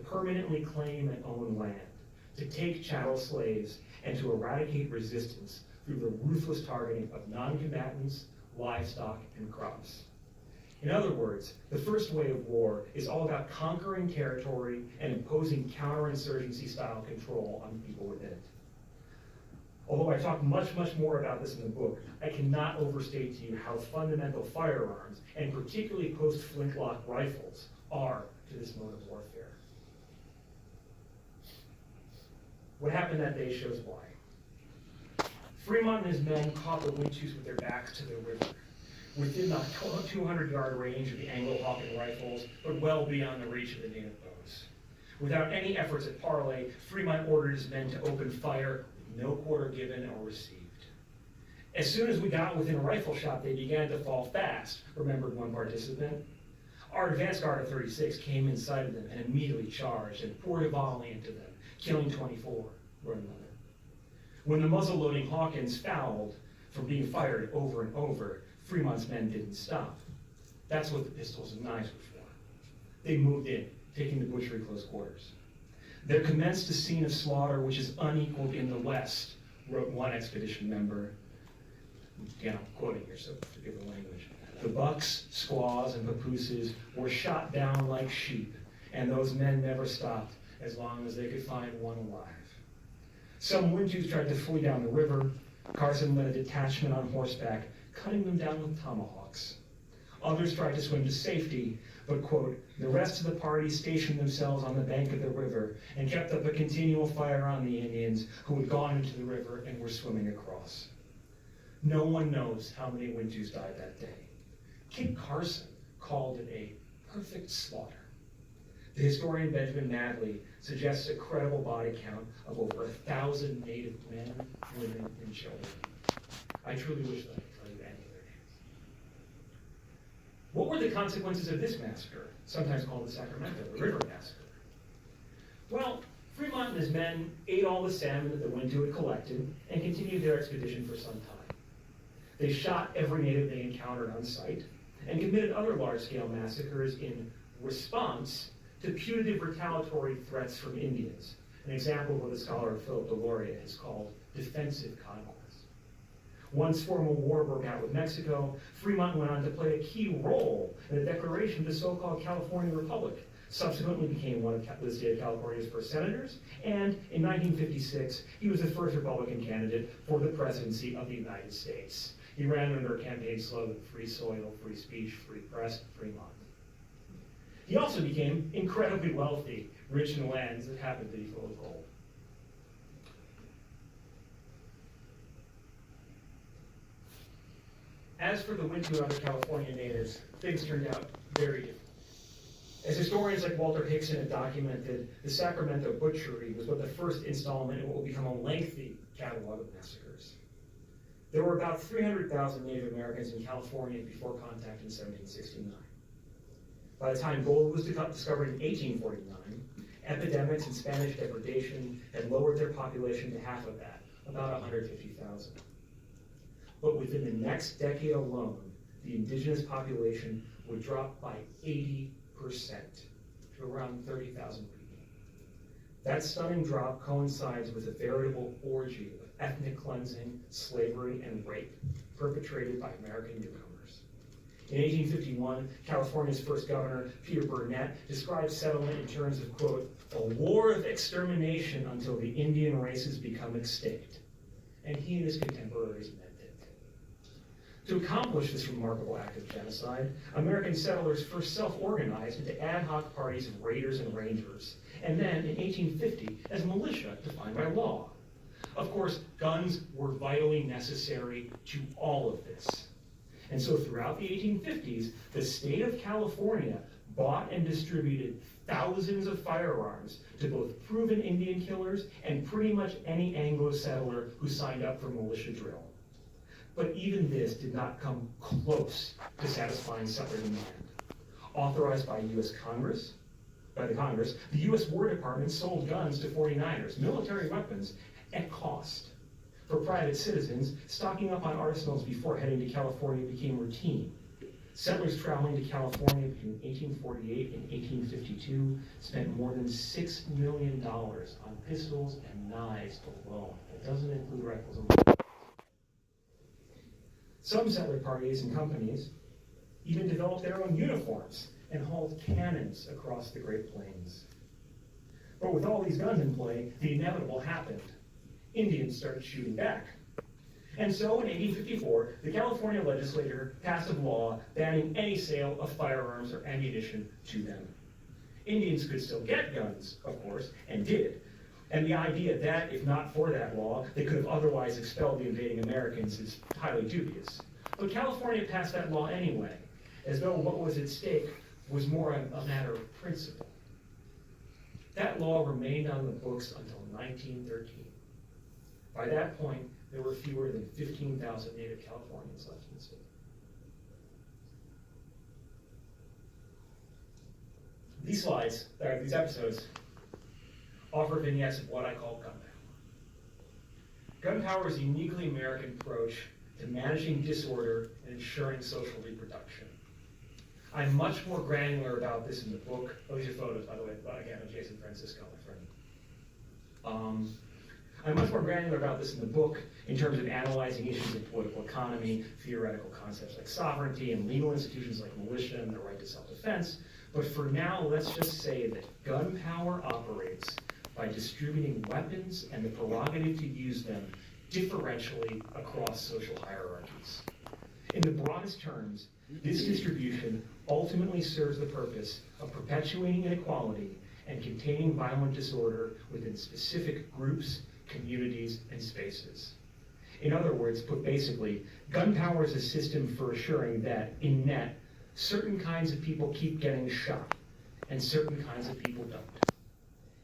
permanently claim and own land, to take chattel slaves, and to eradicate resistance through the ruthless targeting of non-combatants, livestock, and crops. In other words, the first wave of war is all about conquering territory and imposing counterinsurgency style control on the people within it. Although I talk much more about this in the book, I cannot overstate to you how fundamental firearms, and particularly post-flintlock rifles, are to this mode of warfare. What happened that day shows why. Fremont and his men caught the Wintus with their backs to the river. within the 200-yard range of the Anglo-Hawken rifles, but well beyond the reach of the native bows. Without any efforts at parley, Fremont ordered his men to open fire with no quarter given or received. As soon as we got within a rifle shot, they began to fall fast, remembered one participant. Our advance guard of 36 came in sight of them and immediately charged and poured a volley into them, killing 24, wrote another. When the muzzle-loading Hawkins fouled from being fired over and over, Fremont's men didn't stop. That's what the pistols and knives were for. They moved in, taking the butchery close quarters. There commenced a scene of slaughter which is unequaled in the West, wrote one expedition member. Again, I'm quoting here, so forgive the language. The bucks, squaws, and papooses were shot down like sheep, and those men never stopped as long as they could find one alive. Some Wintus tried to flee down the river. Carson led a detachment on horseback, cutting them down with tomahawks. Others tried to swim to safety, but, quote, the rest of the party stationed themselves on the bank of the river and kept up a continual fire on the Indians who had gone into the river and were swimming across. No one knows how many Wintus died that day. Kit Carson called it a perfect slaughter. The historian Benjamin Madley suggests a credible body count of over 1,000 native men, women, and children. I truly wish that I could tell you any of their names. What were the consequences of this massacre, sometimes called the Sacramento, the River Massacre? Well, Fremont and his men ate all the salmon that the Wintu had collected and continued their expedition for some time. They shot every native they encountered on sight and committed other large-scale massacres in response to putative retaliatory threats from Indians, an example of what the scholar Philip Deloria has called defensive conquest. Once formal war broke out with Mexico, Fremont went on to play a key role in the declaration of the so-called California Republic, subsequently became one of the state of California's first senators, and in 1956, he was the first Republican candidate for the presidency of the United States. He ran under a campaign slogan, free soil, free speech, free press, Fremont. He also became incredibly wealthy, rich in lands that happened to be full of gold. As for the Wintu and other California natives, things turned out very different. As historians like Walter Hickson have documented, the Sacramento butchery was but the first installment in what will become a lengthy catalog of massacres. There were about 300,000 Native Americans in California before contact in 1769. By the time gold was discovered in 1849, epidemics and Spanish depredation had lowered their population to half of that, about 150,000. But within the next decade alone, the indigenous population would drop by 80% to around 30,000 people. That stunning drop coincides with a veritable orgy of ethnic cleansing, slavery, and rape perpetrated by American newcomers. In 1851, California's first governor, Peter Burnett, described settlement in terms of, quote, a war of extermination until the Indian races become extinct. And he and his contemporaries meant it. To accomplish this remarkable act of genocide, American settlers first self-organized into ad hoc parties of raiders and rangers, and then in 1850 as militia defined by law. Of course, guns were vitally necessary to all of this. And so throughout the 1850s, the state of California bought and distributed thousands of firearms to both proven Indian killers and pretty much any Anglo settler who signed up for militia drill. But even this did not come close to satisfying settler demand. Authorized by the Congress, the U.S. War Department sold guns to 49ers, military weapons, at cost. For private citizens, stocking up on arsenals before heading to California became routine. Settlers traveling to California between 1848 and 1852 spent more than $6 million on pistols and knives alone. It doesn't include rifles and bullets. Some settler parties and companies even developed their own uniforms and hauled cannons across the Great Plains. But with all these guns in play, the inevitable happened. Indians started shooting back. And so in 1854, the California legislature passed a law banning any sale of firearms or ammunition to them. Indians could still get guns, of course, and did. And the idea that, if not for that law, they could have otherwise expelled the invading Americans is highly dubious. But California passed that law anyway, as though what was at stake was more a matter of principle. That law remained on the books until 1913. By that point, there were fewer than 15,000 native Californians left in the state. These slides, these episodes, offer vignettes of what I call gun power. Gun power is a uniquely American approach to managing disorder and ensuring social reproduction. I'm much more granular about this in the book. Those are photos, by the way, again, of Jason Francisco, my friend. I'm much more granular about this in the book in terms of analyzing issues of political economy, theoretical concepts like sovereignty, and legal institutions like militia and the right to self-defense. But for now, let's just say that gun power operates by distributing weapons and the prerogative to use them differentially across social hierarchies. In the broadest terms, this distribution ultimately serves the purpose of perpetuating inequality and containing violent disorder within specific groups, communities, and spaces. In other words, put basically, gun power is a system for assuring that, in net, certain kinds of people keep getting shot, and certain kinds of people don't.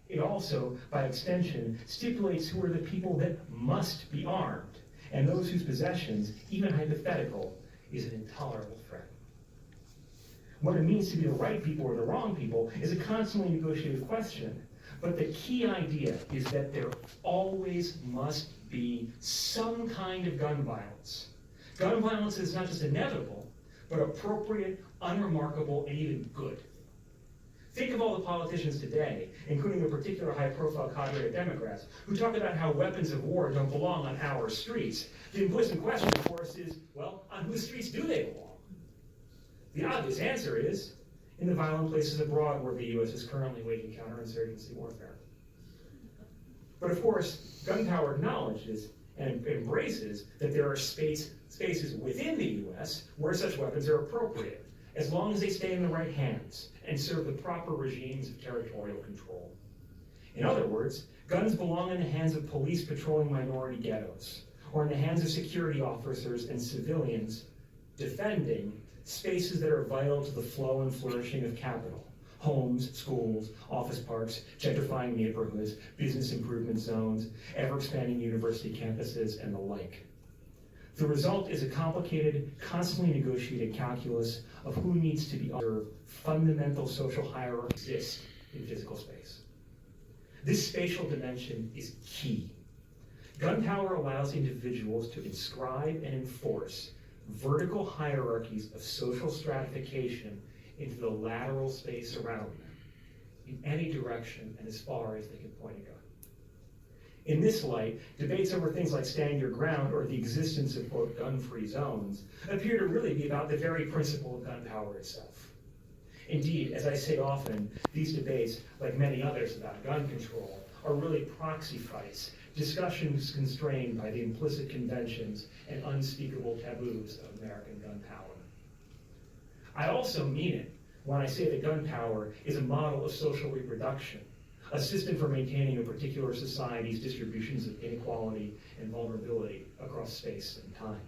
It also, by extension, stipulates who are the people that must be armed, and those whose possessions, even hypothetical, is an intolerable threat. What it means to be the right people or the wrong people is a constantly negotiated question, but the key idea is that there always must be some kind of gun violence. Gun violence is not just inevitable, but appropriate, unremarkable, and even good. Think of all the politicians today, including a particular high-profile cadre of Democrats, who talk about how weapons of war don't belong on our streets. The implicit question, of course, is, well, on whose streets do they belong? The obvious answer is, in the violent places abroad where the U.S. is currently waging counterinsurgency warfare. But of course, gun power acknowledges and embraces that there are spaces within the U.S. where such weapons are appropriate, as long as they stay in the right hands and serve the proper regimes of territorial control. In other words, guns belong in the hands of police patrolling minority ghettos, or in the hands of security officers and civilians defending spaces that are vital to the flow and flourishing of capital: homes, schools, office parks, gentrifying neighborhoods, business improvement zones, ever-expanding university campuses, and the like. The result is a complicated, constantly negotiated calculus of who needs to be observed. Fundamental social hierarchies exist in physical space. This spatial dimension is key. Gun power allows individuals to inscribe and enforce vertical hierarchies of social stratification into the lateral space around them, in any direction and as far as they can point a gun. In this light, debates over things like stand your ground or the existence of, quote, gun-free zones appear to really be about the very principle of gun power itself. Indeed, as I say often, these debates, like many others about gun control, are really proxy fights, discussions constrained by the implicit conventions and unspeakable taboos of American gun power. I also mean it when I say that gun power is a model of social reproduction, a system for maintaining a particular society's distributions of inequality and vulnerability across space and time.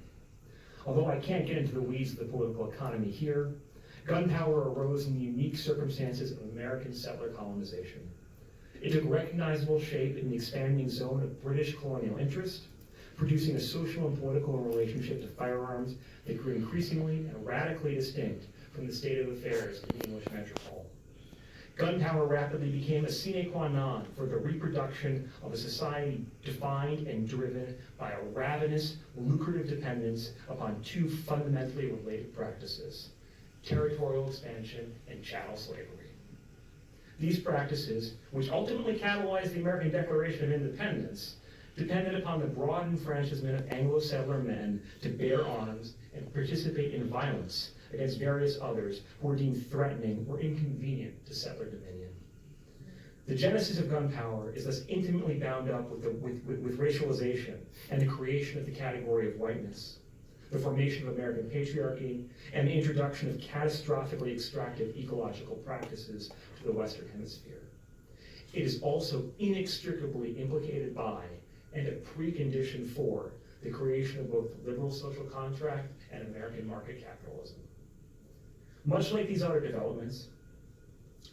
Although I can't get into the weeds of the political economy here, gun power arose in the unique circumstances of American settler colonization. It took recognizable shape in the expanding zone of British colonial interest, producing a social and political relationship to firearms that grew increasingly and radically distinct from the state of affairs in the English metropole. Gun power rapidly became a sine qua non for the reproduction of a society defined and driven by a ravenous, lucrative dependence upon two fundamentally related practices: territorial expansion and chattel slavery. These practices, which ultimately catalyzed the American Declaration of Independence, depended upon the broad enfranchisement of Anglo-settler men to bear arms and participate in violence against various others who were deemed threatening or inconvenient to settler dominion. The genesis of gun power is thus intimately bound up with racialization and the creation of the category of whiteness, the formation of American patriarchy, and the introduction of catastrophically extractive ecological practices to the Western Hemisphere. It is also inextricably implicated by and a precondition for the creation of both the liberal social contract and American market capitalism. Much like these other developments,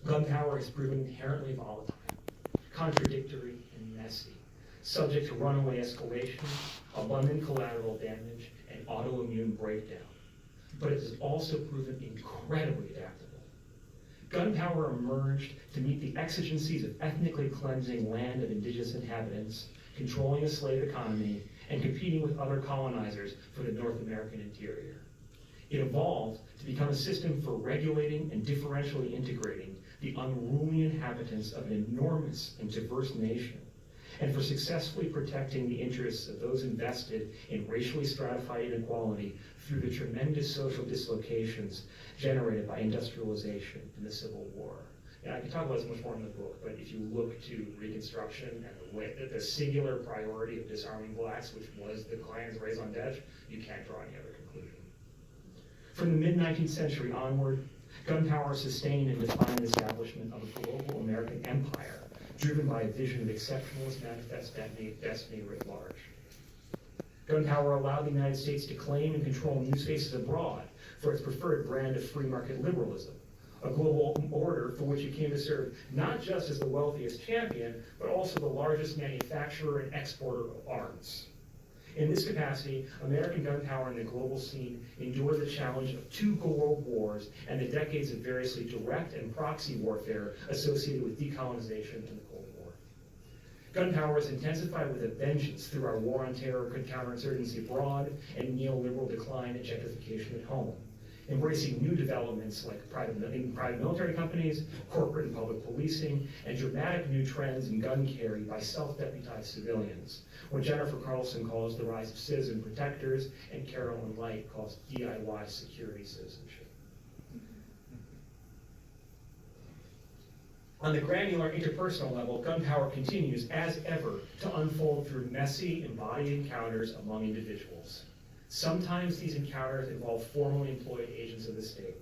gun power has proven inherently volatile, contradictory, and messy, subject to runaway escalation, abundant collateral damage, and autoimmune breakdown. But it has also proven incredibly adaptable. Gun power emerged to meet the exigencies of ethnically cleansing land of indigenous inhabitants, controlling a slave economy, and competing with other colonizers for the North American interior. It evolved to become a system for regulating and differentially integrating the unruly inhabitants of an enormous and diverse nation, and for successfully protecting the interests of those invested in racially stratified inequality through the tremendous social dislocations generated by industrialization and the Civil War. And I can talk about this much more in the book, but if you look to Reconstruction and the way that the singular priority of disarming blacks, which was the Klan's raison d'etre, you can't draw any other conclusion. From the mid-19th century onward, gun power sustained and defined the establishment of a global American empire driven by a vision of exceptionalist manifest destiny writ large. Gun power allowed the United States to claim and control new spaces abroad for its preferred brand of free market liberalism, a global order for which it came to serve not just as the wealthiest champion, but also the largest manufacturer and exporter of arms. In this capacity, American gun power in the global scene endured the challenge of 2 world wars and the decades of variously direct and proxy warfare associated with decolonization and the Cold War. Gun power is intensified with a vengeance through our war on terror, counterinsurgency abroad, and neoliberal decline and gentrification at home, embracing new developments like private military companies, corporate and public policing, and dramatic new trends in gun carry by self-deputized civilians, what Jennifer Carlson calls the rise of citizen protectors and Carolyn Light calls DIY security citizenship. On the granular interpersonal level, gun power continues, as ever, to unfold through messy, embodied encounters among individuals. Sometimes these encounters involve formally employed agents of the state.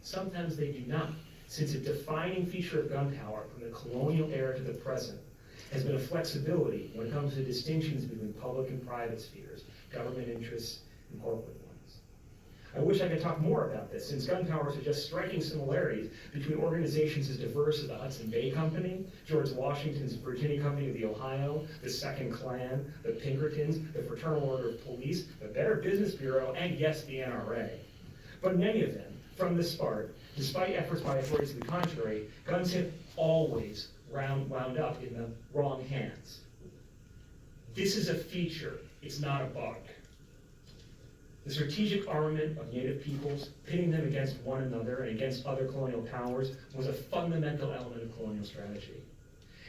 Sometimes they do not, since a defining feature of gun power from the colonial era to the present has been a flexibility when it comes to distinctions between public and private spheres, government interests, and corporate ones. I wish I could talk more about this, since gun power suggests striking similarities between organizations as diverse as the Hudson Bay Company, George Washington's Virginia Company of the Ohio, the Second Klan, the Pinkertons, the Fraternal Order of Police, the Better Business Bureau, and yes, the NRA. But in any of them, from the start, despite efforts by authorities to the contrary, guns have always wound up in the wrong hands. This is a feature, it's not a bug. The strategic armament of native peoples, pitting them against one another and against other colonial powers, was a fundamental element of colonial strategy.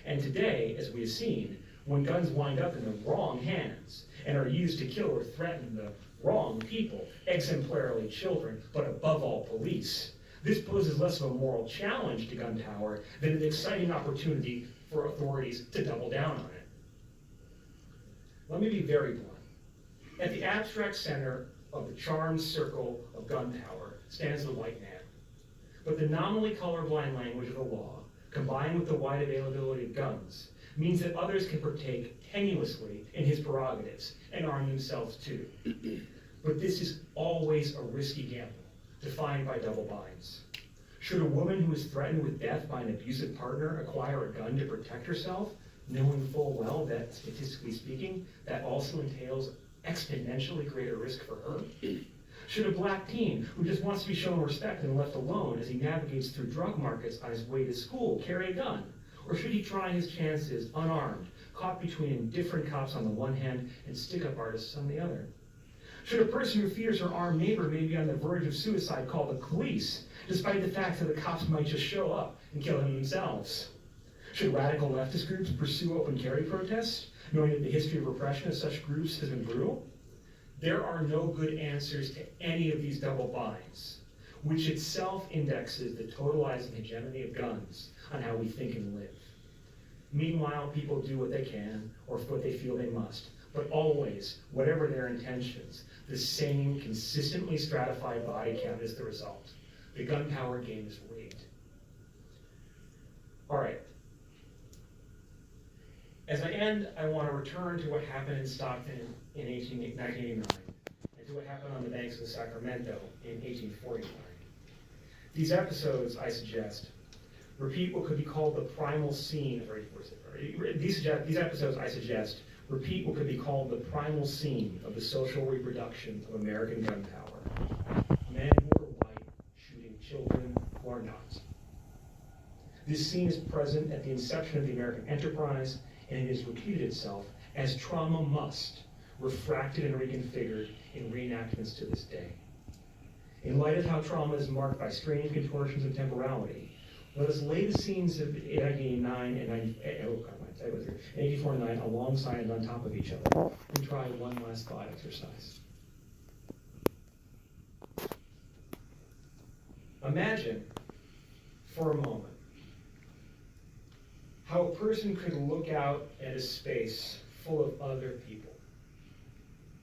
And today, as we have seen, when guns wind up in the wrong hands and are used to kill or threaten the wrong people, exemplarily children, but above all police, this poses less of a moral challenge to gun power than an exciting opportunity for authorities to double down on it. Let me be very blunt. At the abstract center of the charmed circle of gun power stands the white man. But the nominally colorblind language of the law, combined with the wide availability of guns, means that others can partake tenuously in his prerogatives and arm themselves too. But this is always a risky gamble, defined by double binds. Should a woman who is threatened with death by an abusive partner acquire a gun to protect herself, knowing full well that, statistically speaking, that also entails exponentially greater risk for her? Should a black teen who just wants to be shown respect and left alone as he navigates through drug markets on his way to school carry a gun? Or should he try his chances unarmed, caught between indifferent cops on the one hand and stick-up artists on the other? Should a person who fears her armed neighbor may be on the verge of suicide call the police, despite the fact that the cops might just show up and kill him themselves? Should radical leftist groups pursue open carry protests, knowing that the history of repression of such groups has been brutal? There are no good answers to any of these double binds, which itself indexes the totalizing hegemony of guns on how we think and live. Meanwhile, people do what they can, or what they feel they must, but always, whatever their intentions, the same consistently stratified body count is the result. The gun power game is rigged. All right. As I end, I want to return to what happened in Stockton in 1989 and to what happened on the banks of the Sacramento in 1849. These episodes, I suggest, repeat what could be called the primal scene, these episodes, I suggest, repeat what could be called the primal scene of the social reproduction of American gun power. Men who are white shooting children who are not. This scene is present at the inception of the American enterprise, and it has repeated itself as trauma must, refracted and reconfigured in reenactments to this day. In light of how trauma is marked by strange contortions of temporality, let us lay the scenes of 1989 and 1849 alongside and on top of each other and try one last thought exercise. Imagine for a moment how a person could look out at a space full of other people,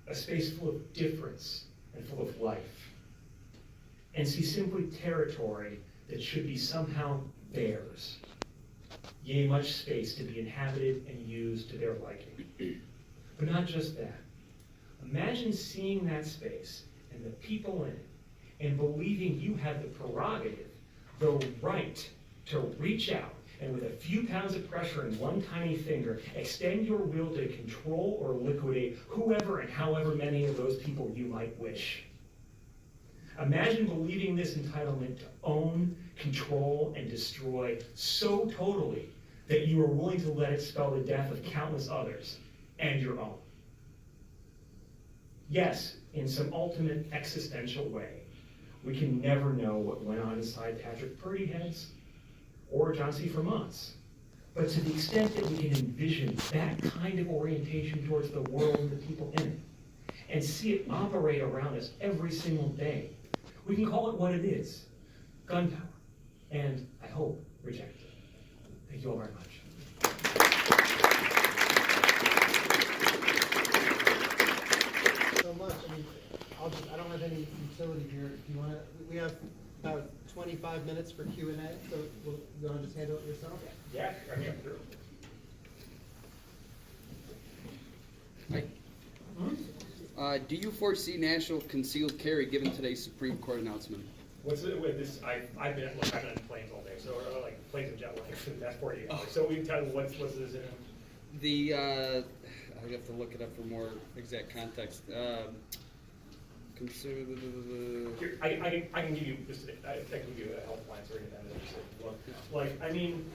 a space full of difference and full of life, and see simply territory that should be somehow theirs, yea, much space to be inhabited and used to their liking. But not just that. Imagine seeing that space and the people in it and believing you have the prerogative, the right to reach out and with a few pounds of pressure in one tiny finger, extend your will to control or liquidate whoever and however many of those people you might wish. Imagine believing this entitlement to own, control, and destroy so totally that you are willing to let it spell the death of countless others and your own. Yes, in some ultimate existential way, we can never know what went on inside Patrick Purdy heads or John C. Fremont's. But to the extent that we can envision that kind of orientation towards the world and the people in it, and see it operate around us every single day, we can call it what it is, gun power, and I hope reject it. Thank you all very much. So much. I mean, I don't have any utility here. If you want to, we have about 25 minutes for Q&A. So you want to just handle it yourself? Yeah, I mean, sure. Do you foresee national concealed carry given today's Supreme Court announcement? What's it with this? I've been in planes all day, so like planes and jet lag for the past 40 hours. So we can tell you what's this in. The I have to look it up for more exact context. Consider Here, I can give you just I can give you a helpline or anything. Like I mean,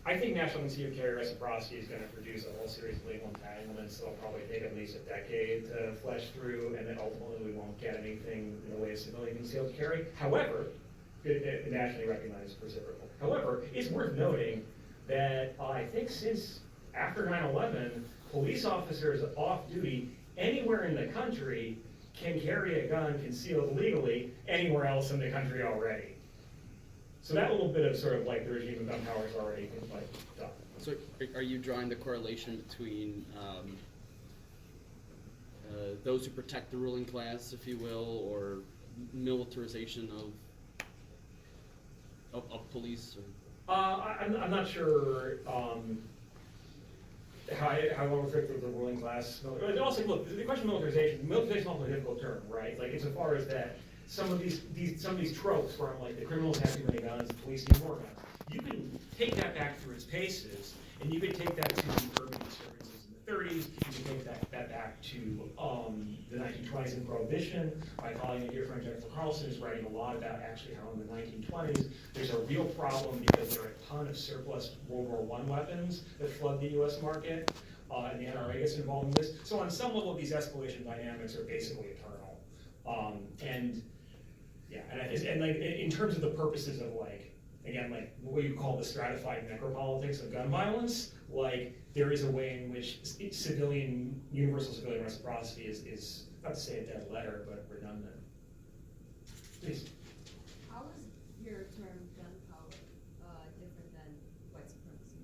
I think national concealed carry reciprocity is going to produce a whole series of legal entanglements that'll probably take at least a decade to flesh through, and then ultimately we won't get anything in the way of civilian concealed carry. However, it nationally recognized reciprocal. However, it's worth noting that I think since after 9/11, police officers off duty anywhere in the country can carry a gun concealed legally anywhere else in the country already. So that little bit of sort of like the regime of gun power is already like done. So are you drawing the correlation between those who protect the ruling class, if you will, or militarization of police? Or? I'm not sure how I will refer to the ruling class. Also, look, the question of militarization is also a difficult term, right? Like insofar as that some of these tropes from like the criminals have too many guns, the police need more guns. You can take that back through its paces, and you can take that to urban disturbances in the 30s. You can take that back to the 1920s and Prohibition. My colleague, my dear friend Jennifer Carlson, is writing a lot about actually how in the 1920s there's a real problem because there are a ton of surplus World War I weapons that flood the U.S. market, and the NRA gets involved in this. So on some level, these escalation dynamics are basically eternal. And like in terms of the purposes of like, again, like what you call the stratified necropolitics of gun violence, like there is a way in which universal civilian reciprocity is not to say a dead letter, but redundant. Please. How is your term gun power different than white supremacy?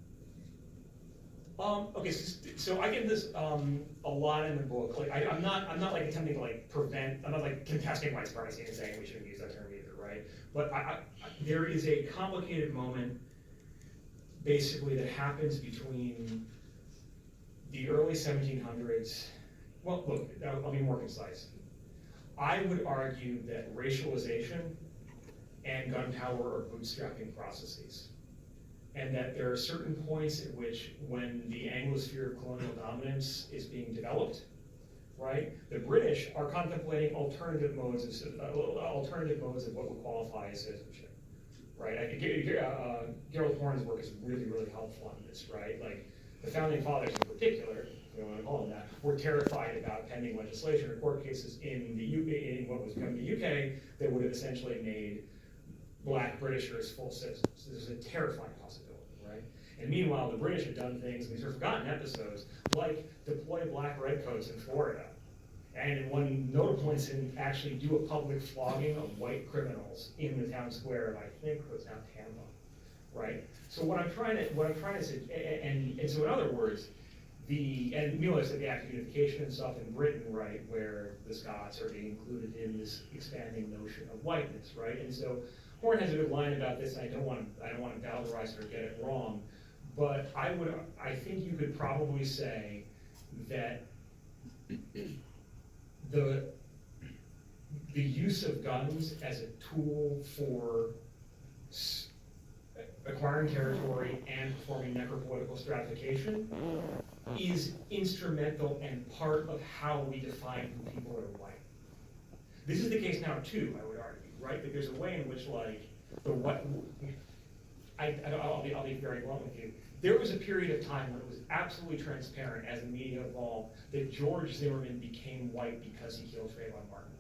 Okay, so I get this a lot in the book. Like I'm not like attempting to like prevent. I'm not like contesting white supremacy and saying we shouldn't use that term either, right? But there is a complicated moment basically that happens between the early 1700s. Well, look, I'll be more concise. I would argue that racialization and gunpowder are bootstrapping processes. And that there are certain points at which, when the Anglosphere of colonial dominance is being developed, right, the British are contemplating alternative modes of what would qualify as citizenship, right? I think Gerald Horne's work is really, really helpful on this, right? Like, the founding fathers in particular, if you want to call them that, were terrified about pending legislation or court cases in what was becoming the UK that would have essentially made Black Britishers full citizens. This is a terrifying possibility, right? And meanwhile, the British had done things, these are forgotten episodes, like deploy black redcoats in Florida. And in one notable incident, actually do a public flogging of white criminals in the town square of, I think it was now Tampa, right? So what I'm trying to say, and so in other words, and Milo said the Act of Unification and stuff in Britain, right, where the Scots are being included in this expanding notion of whiteness, right? And so Horne has a good line about this, and I don't want to valorize or get it wrong, but I think you could probably say that the use of guns as a tool for acquiring territory and performing necropolitical stratification is instrumental and part of how we define who people are white. This is the case now too, I would argue, right? That there's a way in which, like, the what I'll be very blunt with you. There was a period of time when it was absolutely transparent as the media evolved that George Zimmerman became white because he killed Trayvon Martin.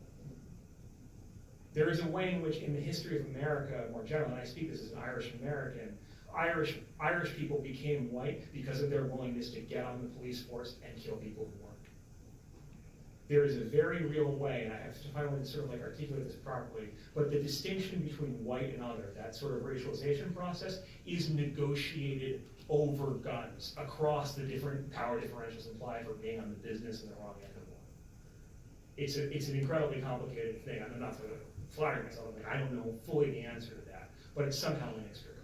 There is a way in which, in the history of America more generally, and I speak this as an Irish American, Irish people became white because of their willingness to get on the police force and kill people who weren't. There is a very real way, and I have to find a way to sort of like articulate this properly, but the distinction between white and other, that sort of racialization process, is negotiated over guns across the different power differentials implied for being on the business and the wrong end of one. It's an incredibly complicated thing. I'm not sort of flattering myself, like, I don't know fully the answer to that, but it's somehow inextricable.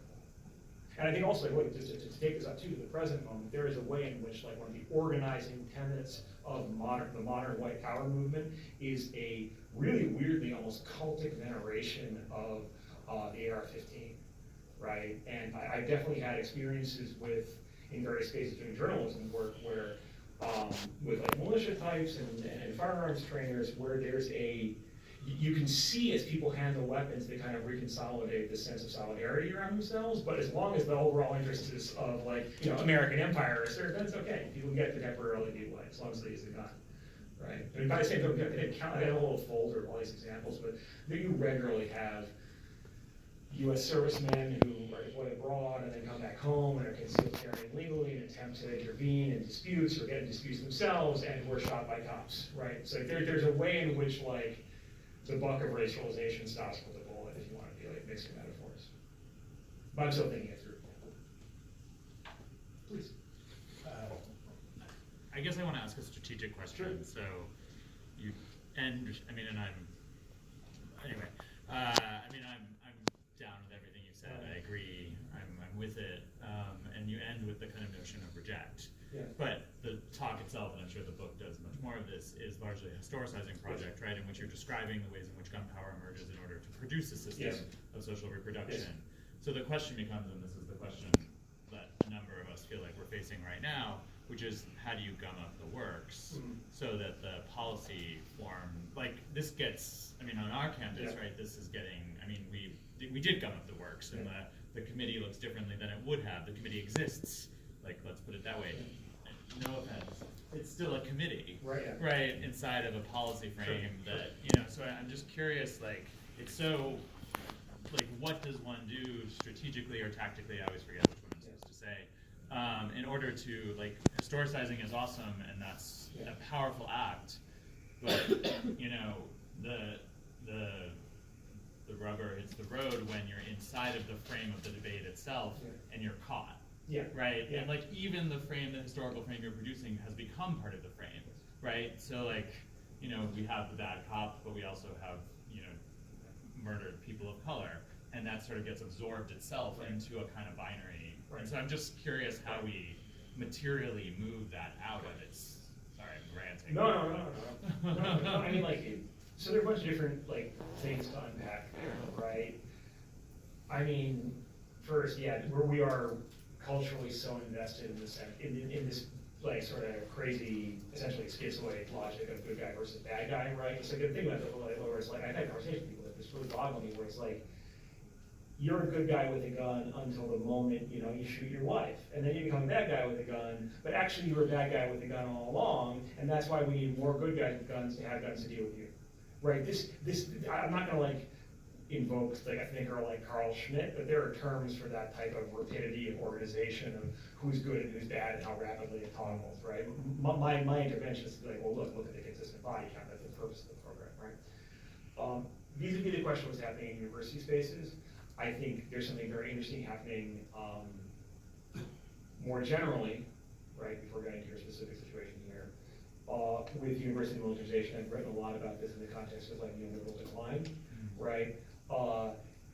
And I think also, like, just to take this up too to the present moment, there is a way in which, like, one of the organizing tenets of the modern white power movement is a really weirdly almost cultic veneration of the AR-15, right? And I definitely had experiences in various spaces doing journalism work where, with like militia types and firearms trainers, where there's you can see as people handle weapons, they kind of reconsolidate this sense of solidarity around themselves, but as long as the overall interest is of, like, you know, American empire is there, then it's okay. People get to temporarily be white, as long as they use the gun, right? I mean, by the same token, I had a little folder of all these examples, but you regularly have U.S. servicemen who are deployed abroad and then come back home and are concealed carrying legally and attempt to intervene in disputes or get in disputes themselves and were shot by cops, right? So there's a way in which, like, the buck of racialization stops with a bullet, if you want to be like mixing metaphors. But I'm still thinking it through. Please. I guess I want to ask a strategic question. Sure. So I'm down with everything you said. I agree. I'm with it. And you end with the kind of notion of reject. Yeah. But the talk itself, and I'm sure the book does much more of this, is largely a historicizing project, right? In which you're describing the ways in which gun power emerges in order to produce a system of social reproduction. Yes. So the question becomes, and this is the question that a number of us feel like we're facing right now, which is how do you gum up the works so that the policy form, like this gets, I mean, on our campus, right, this is getting, I mean, we did gum up the works, and the committee looks differently than it would have. The committee exists, like, let's put it that way. No offense, it's still a committee, right, inside of a policy frame that, you know, so I'm just curious, like, it's so, like, what does one do strategically or tactically, I always forget which one I'm supposed to say, in order to, like, historicizing is awesome, and that's a powerful act, but, you know, the rubber hits the road when you're inside of the frame of the debate itself, and you're caught. Right? And like even the historical frame you're producing has become part of the frame, right? So like, you know, we have the bad cop, but we also have, you know, murdered people of color. and that sort of gets absorbed itself into a kind of binary. Right. And so I'm just curious how we materially move that out of its, sorry, I'm ranting. No. I mean, like, so there are a bunch of different, like, things to unpack there, right? I mean, first, yeah, where we are culturally so invested in this, in this, like, sort of crazy, essentially schizoid logic of good guy versus bad guy, right? It's like a thing about the where it's like, I've had conversations with people that this really boggle me, where it's like, you're a good guy with a gun until the moment, you know, you shoot your wife. And then you become a bad guy with a gun, but actually you were a bad guy with a gun all along, and that's why we need more good guys with guns to have guns to deal with you. Right? I'm not gonna like invoke like a thinker like Carl Schmitt, but there are terms for that type of rapidity of organization of who's good and who's bad and how rapidly it toggles, right? My intervention is to be like, well, look at the consistent body count, that's the purpose of the program, right? Vis-a-vis the question of what's happening in university spaces, I think there's something very interesting happening more generally, right, before getting to your specific situation here, with university militarization. I've written a lot about this in the context of like neoliberal decline, right?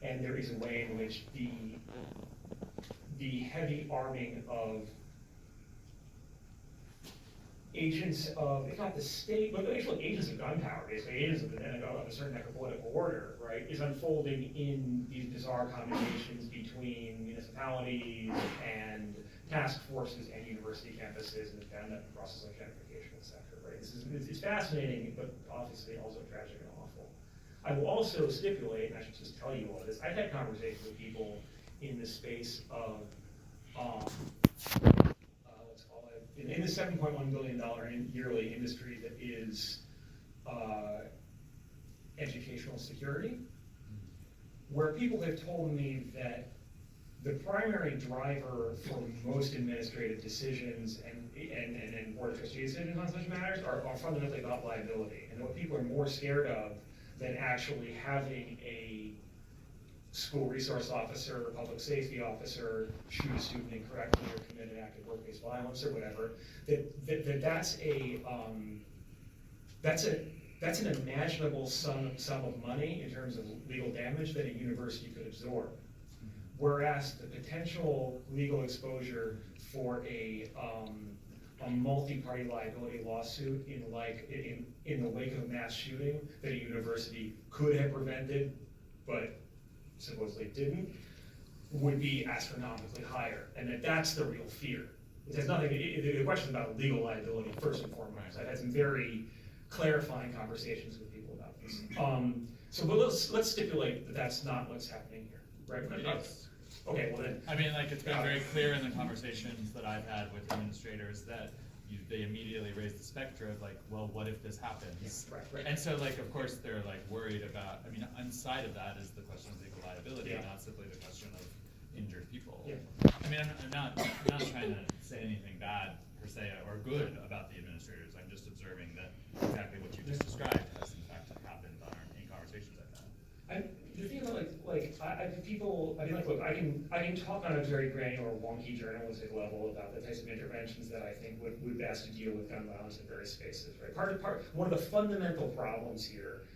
And there is a way in which the heavy arming of agents of, if not the state, but actually agents of gun power, basically agents of a certain type of political order, right, is unfolding in these bizarre combinations between municipalities and task forces and university campuses and that process of gentrification, et cetera, right? It's fascinating, but obviously also tragic and awful. I will also stipulate, and I should just tell you all this, I've had conversations with people in the space of, let's call it, in the $7.1 billion yearly industry that is educational security, where people have told me that the primary driver for most administrative decisions and board of trustee decisions on such matters are fundamentally about liability. And what people are more scared of than actually having a school resource officer or public safety officer shoot a student incorrectly or commit an act of workplace violence or whatever, that's an imaginable sum of money in terms of legal damage that a university could absorb. Whereas the potential legal exposure for a multi-party liability lawsuit in the wake of a mass shooting that a university could have prevented, but supposedly didn't, would be astronomically higher, and that's the real fear. It has nothing. The question is about legal liability first and foremost. I've had some very clarifying conversations with people about this. But let's stipulate that that's not what's happening here, right? Yes. Okay, well then. I mean, like, it's been very clear in the conversations that I've had with administrators that they immediately raise the specter of like, well, what if this happens? Yeah, right. And so, like, of course, they're like worried about. I mean, inside of that is the question of legal liability, not simply the question of injured people. Yeah. I mean, I'm not trying to say anything bad per se or good about the administrators. I'm just observing that exactly what you just described has in fact happened in conversations I've had. The thing about look, I can talk on a very granular, wonky journalistic level about the types of interventions that I think would best deal with gun violence in various spaces, right? One of the fundamental problems here,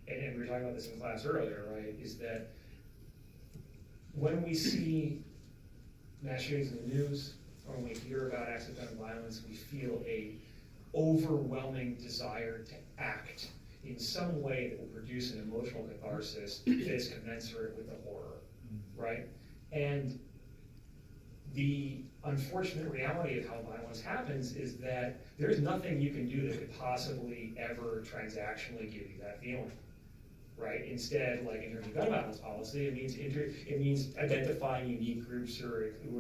and we were talking about this in class earlier, right, is that when we see mass shootings in the news, or when we hear about acts of gun violence, we feel a overwhelming desire to act in some way that will produce an emotional catharsis that is commensurate with the horror, right? And the unfortunate reality of how violence happens is that there's nothing you can do that could possibly ever transactionally give you that feeling, right? Instead, like in terms of gun violence policy, it means identifying unique groups who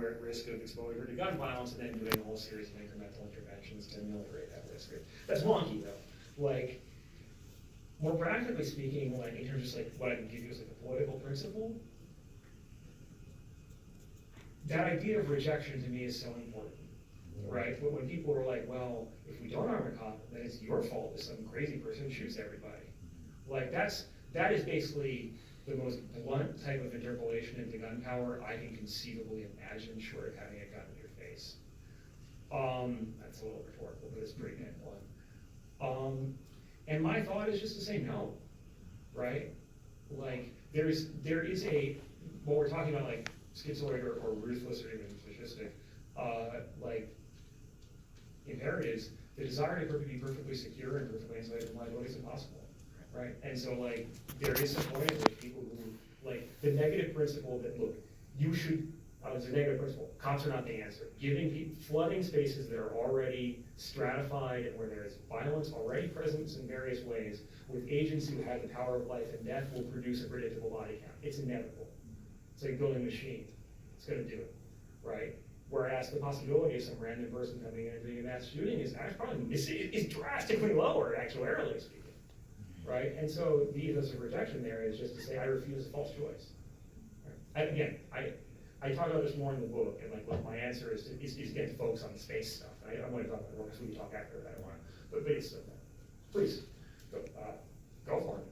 are at risk of exposure to gun violence and then doing a whole series of incremental interventions to ameliorate that risk. That's wonky though. Like, more practically speaking, like in terms of just like what I can give you as like a political principle, that idea of rejection to me is so important, right? When people are like, well, if we don't arm a cop, then it's your fault if some crazy person shoots everybody. Like that is basically the most blunt type of interpolation into gun power I can conceivably imagine, short of having a gun in your face. That's a little rhetorical, but it's pretty damn blunt. And my thought is just to say no, right? Like there is a when we're talking about like schizoid or ruthless or even fascistic, like imperatives, the desire to be perfectly secure and perfectly insulated from liability is impossible, right? And so like there is some point at which people who like the negative principle that look, you should. It's a negative principle. Cops are not the answer. Giving people flooding spaces that are already stratified and where there is violence already present in various ways with agents who have the power of life and death will produce a predictable body count. It's inevitable. It's like building a machine. It's going to do it, right? Whereas the possibility of some random person coming in and doing a mass shooting is actually is drastically lower, actuarially speaking, right? And so the ethos of protection there is just to say I refuse a false choice. Right? I talk about this more in the book, and like, look, my answer is to get to focus on the space stuff. I don't want to talk about work because we can talk after that. I don't want to, but it's please go for it.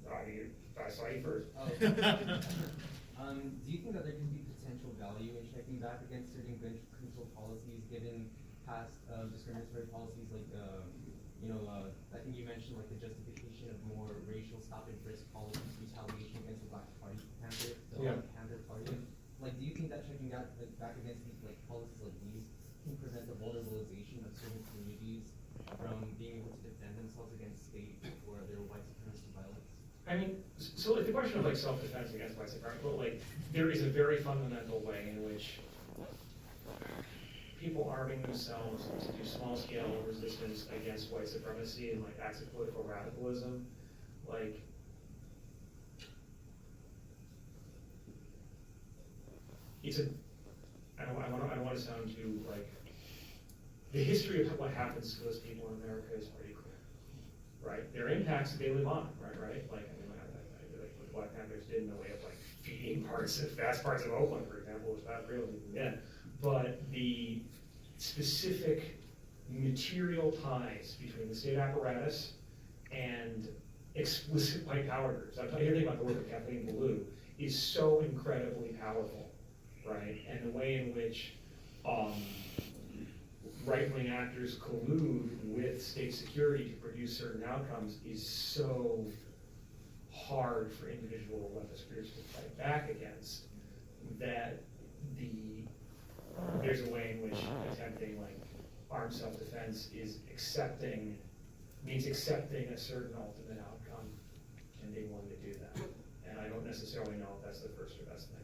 I saw you first. Oh. Do you think that there can be potential value in checking back against certain gun control policies, given past discriminatory policies, like I think you mentioned like the justification of more racial stop and frisk policies, retaliation against the Black Panther Party. Like, do you think that checking back against these like policies like these can prevent the vulnerabilization of certain communities from being able to defend themselves against state or their white supremacist violence? I mean, so like the question of like self-defense against white supremacy, but like there is a very fundamental way in which people arming themselves to do small-scale resistance against white supremacy and like acts of political radicalism, like. I don't want to sound too like, the history of what happens to those people in America is pretty clear, right? Their impacts they live on, right? Like, I mean, like what the Black Panthers did in the way of like feeding vast parts of Oakland, for example, was not real even then. But the specific material ties between the state apparatus and explicit white power groups, I'm talking about the work of Kathleen Belew, is so incredibly powerful. Right, and the way in which right-wing actors collude with state security to produce certain outcomes is so hard for individual leftist groups to fight back against that there's a way in which attempting like armed self-defense means accepting a certain ultimate outcome and being willing to do that. And I don't necessarily know if that's the first or best thing to.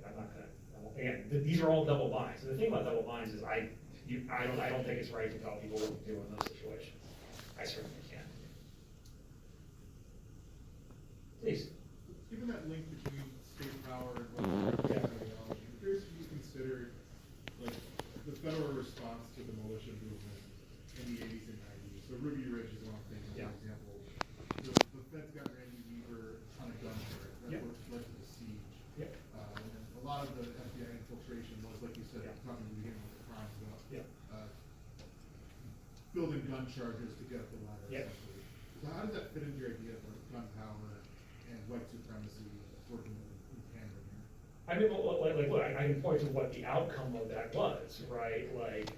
I'm not gonna. Again, these are all double binds. And the thing about double binds is I don't think it's right to tell people what to do in those situations. I certainly can't. Please. Given that link between state power and what ideology, I'm curious if you considered like the federal response to the militia movement in the 80s and 90s. So Ruby Ridge is one thing, for example. The feds got Randy Weaver on a gun charge. That's what led to the siege. And a lot of the FBI infiltration was, like you said, talking at the beginning of the crimes about building gun charges to get up the ladder, essentially. So how does that fit into your idea of like, gun power and white supremacy working in tandem here? I mean, look, I can point to what the outcome of that was, right? Like,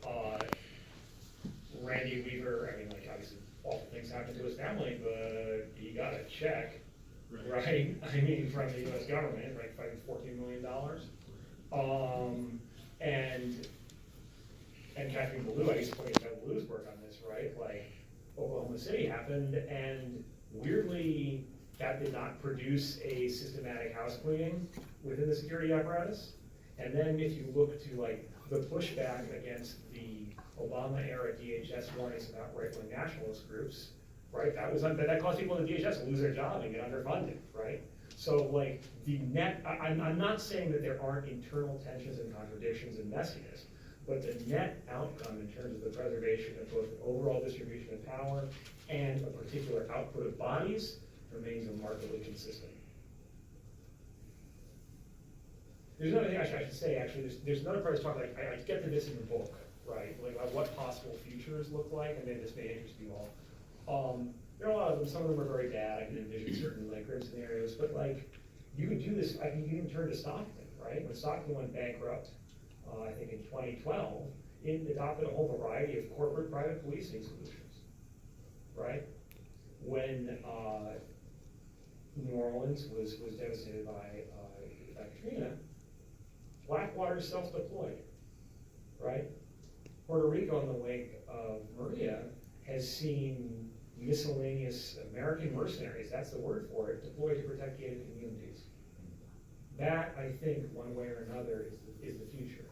Randy Weaver, I mean, like, obviously, awful things happened to his family, but he got a check, right? I mean, from the U.S. government, right, fighting $14 million. And Kathleen Belew, I used to point to Belew's work on this, right? Like, Oklahoma City happened, and weirdly, that did not produce a systematic house cleaning within the security apparatus. And then if you look to like the pushback against the Obama-era DHS warnings about right-wing nationalist groups, right? That caused people in the DHS to lose their job and get underfunded, right? So like the net, I'm not saying that there aren't internal tensions and contradictions and messiness, but the net outcome in terms of the preservation of both the overall distribution of power and a particular output of bodies remains remarkably consistent. There's another thing I should say, actually, there's another part of this talk, like, I get to this in the book, right? Like, what possible futures look like, and maybe this may interest you all. There are a lot of them, some of them are very bad, I can envision certain, like, grim scenarios, but, like, you could do this, I mean, you can turn to Stockton, right? When Stockton went bankrupt, I think in 2012, it adopted a whole variety of corporate private policing solutions, right? When New Orleans was devastated by Katrina, Blackwater self-deployed, right? Puerto Rico, in the wake of Maria, has seen miscellaneous American mercenaries, that's the word for it, deployed to protect gated communities. That, I think, one way or another, is the future.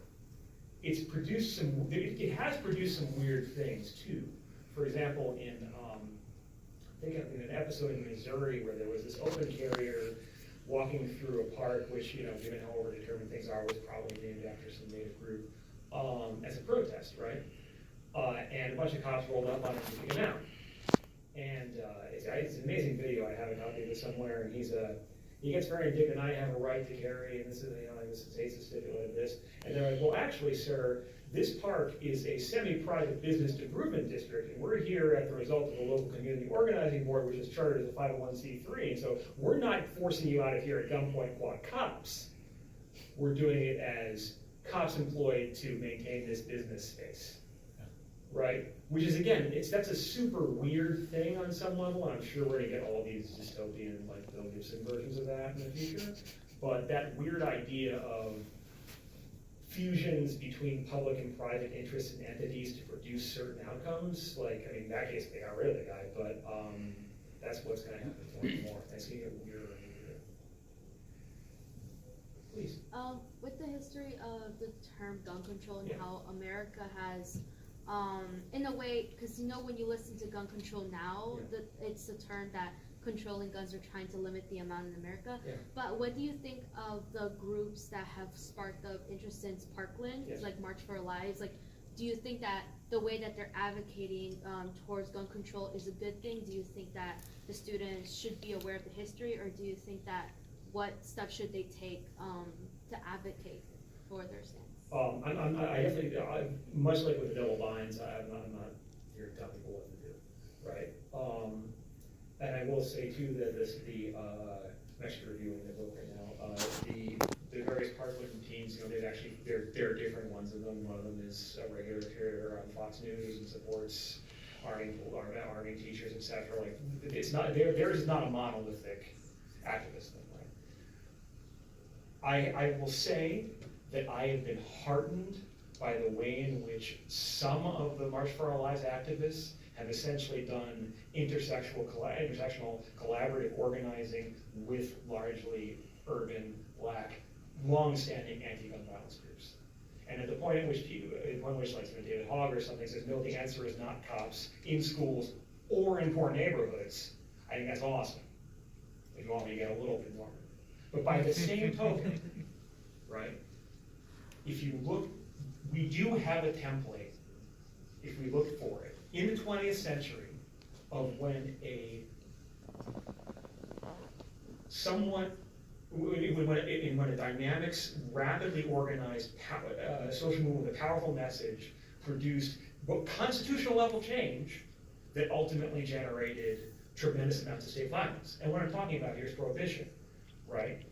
It's produced some, it has produced some weird things too. For example, I think in an episode in Missouri where there was this open carrier walking through a park, which, given how overdetermined things are, was probably named after some native group, as a protest, right? And a bunch of cops rolled up on him to kick him out. And it's an amazing video. I have a copy of it somewhere, and he gets very indignant. I have a right to carry, and this is states a stipulate of this. And they're like, well, actually, sir, this park is a semi-private business improvement district, and we're here at the result of the local community organizing board, which is chartered as a 501c3, and so we're not forcing you out of here at gunpoint qua cops. We're doing it as cops employed to maintain this business space, right? Which is, again, that's a super weird thing on some level, and I'm sure we're gonna get all these dystopian, like Bill Gibson versions of that in the future, but that weird idea of fusions between public and private interests and entities to produce certain outcomes, in that case, they got rid of the guy, but that's what's gonna happen more and more. It's gonna get weirder and weirder. Please. With the history of the term gun control and Yeah. how America has, in a way, because when you listen to gun control now, Yeah. it's a term that controlling guns are trying to limit the amount in America. Yeah. But what do you think of the groups that have sparked the interest in Parkland, Yes. like March for Our Lives? Like, do you think that the way that they're advocating towards gun control is a good thing? Do you think that the students should be aware of the history, or do you think that what steps should they take to advocate for their stance? I definitely, much like with the double binds, I'm not here to tell people what to do, right? And I will say too that I'm actually reviewing the book right now. The various Parkland teams, there are different ones of them. One of them is a regular appearer on Fox News and supports arming teachers, etc. Like, it's not there is not a monolithic activist thing, right? I will say that I have been heartened by the way in which some of the March for Our Lives activists have essentially done intersectional collaborative organizing with largely urban, black, long-standing anti-gun violence groups. And at the point at which like David Hogg or something says, no, the answer is not cops in schools or in poor neighborhoods, I think that's awesome. If you want me to get a little bit more. But by the same token, right, if you look, we do have a template, if we look for it, in the 20th century, of when when a dynamics, rapidly organized social movement with a powerful message produced constitutional level change that ultimately generated tremendous amounts of state violence. And what I'm talking about here is prohibition, right?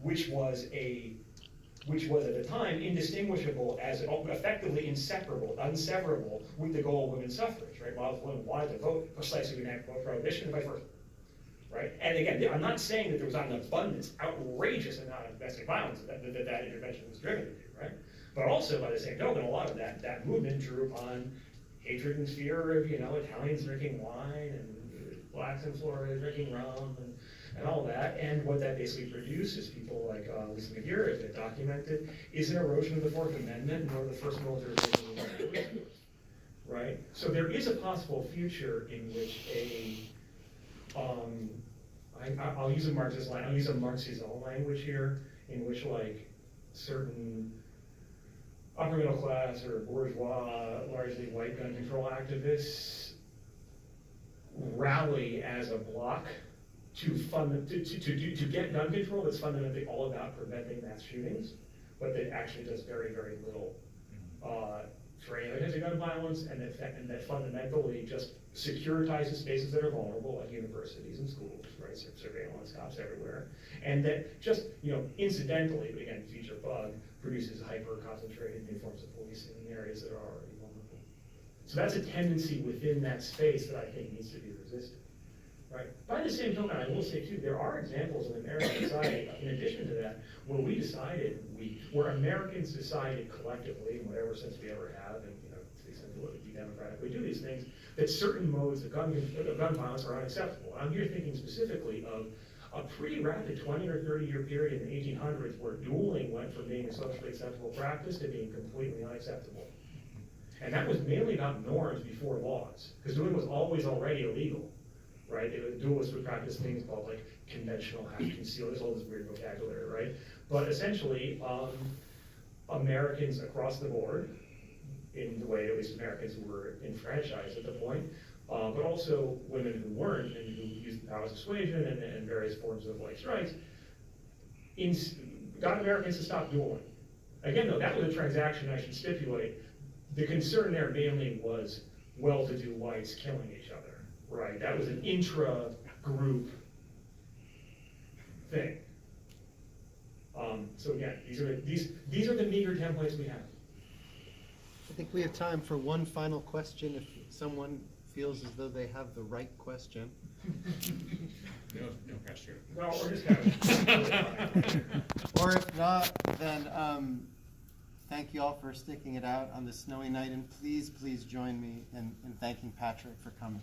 Which was at the time indistinguishable as effectively unseverable with the goal of women's suffrage, right? While women wanted to vote, precisely we didn't vote prohibition and vice versa, right? And again, I'm not saying that there was not an abundance, outrageous amount of domestic violence that intervention was driven to do, right? But also by the same token, a lot of that movement drew upon hatred and fear of, Italians drinking wine and blacks in Florida drinking rum and all that, and what that basically produces, people like Lisa McGeer has been documented, is an erosion of the Fourth Amendment and one of the first militarization of the right? So there is a possible future in which I'll use a Marxist line, I'll use a Marxist language here, in which like certain upper middle class or bourgeois, largely white gun control activists rally as a bloc to get gun control that's fundamentally all about preventing mass shootings, but that actually does very, very little for anti-gun violence, and that fundamentally just securitizes spaces that are vulnerable, like universities and schools, right? Surveillance cops everywhere, and that just incidentally, but again, feature bug, produces hyper-concentrated new forms of policing in areas that are already vulnerable. So that's a tendency within that space that I think needs to be resisted. right? By the same token, I will say too, there are examples in American society, in addition to that, where where Americans decided collectively, in whatever sense we ever have, and to the extent that we democratically do these things, that certain modes of gun violence are unacceptable. I'm here thinking specifically of a pretty rapid 20 or 30 year period in the 1800s where dueling went from being a socially acceptable practice to being completely unacceptable. And that was mainly about norms before laws, because dueling was always already illegal, right? Duelists would practice things called like conventional half-concealed, there's all this weird vocabulary, right? But essentially, Americans across the board, in the way at least Americans who were enfranchised at the point, but also women who weren't and who used the powers of persuasion and various forms of like strikes, got Americans to stop dueling. Again, though, that was a transaction I should stipulate. The concern there mainly was well-to-do whites killing each other, right? That was an intra-group thing. So again, these are the meager templates we have. I think we have time for one final question if someone feels as though they have the right question. No pressure. No, we're just having. Or if not, then thank you all for sticking it out on this snowy night, and please join me in thanking Patrick for coming.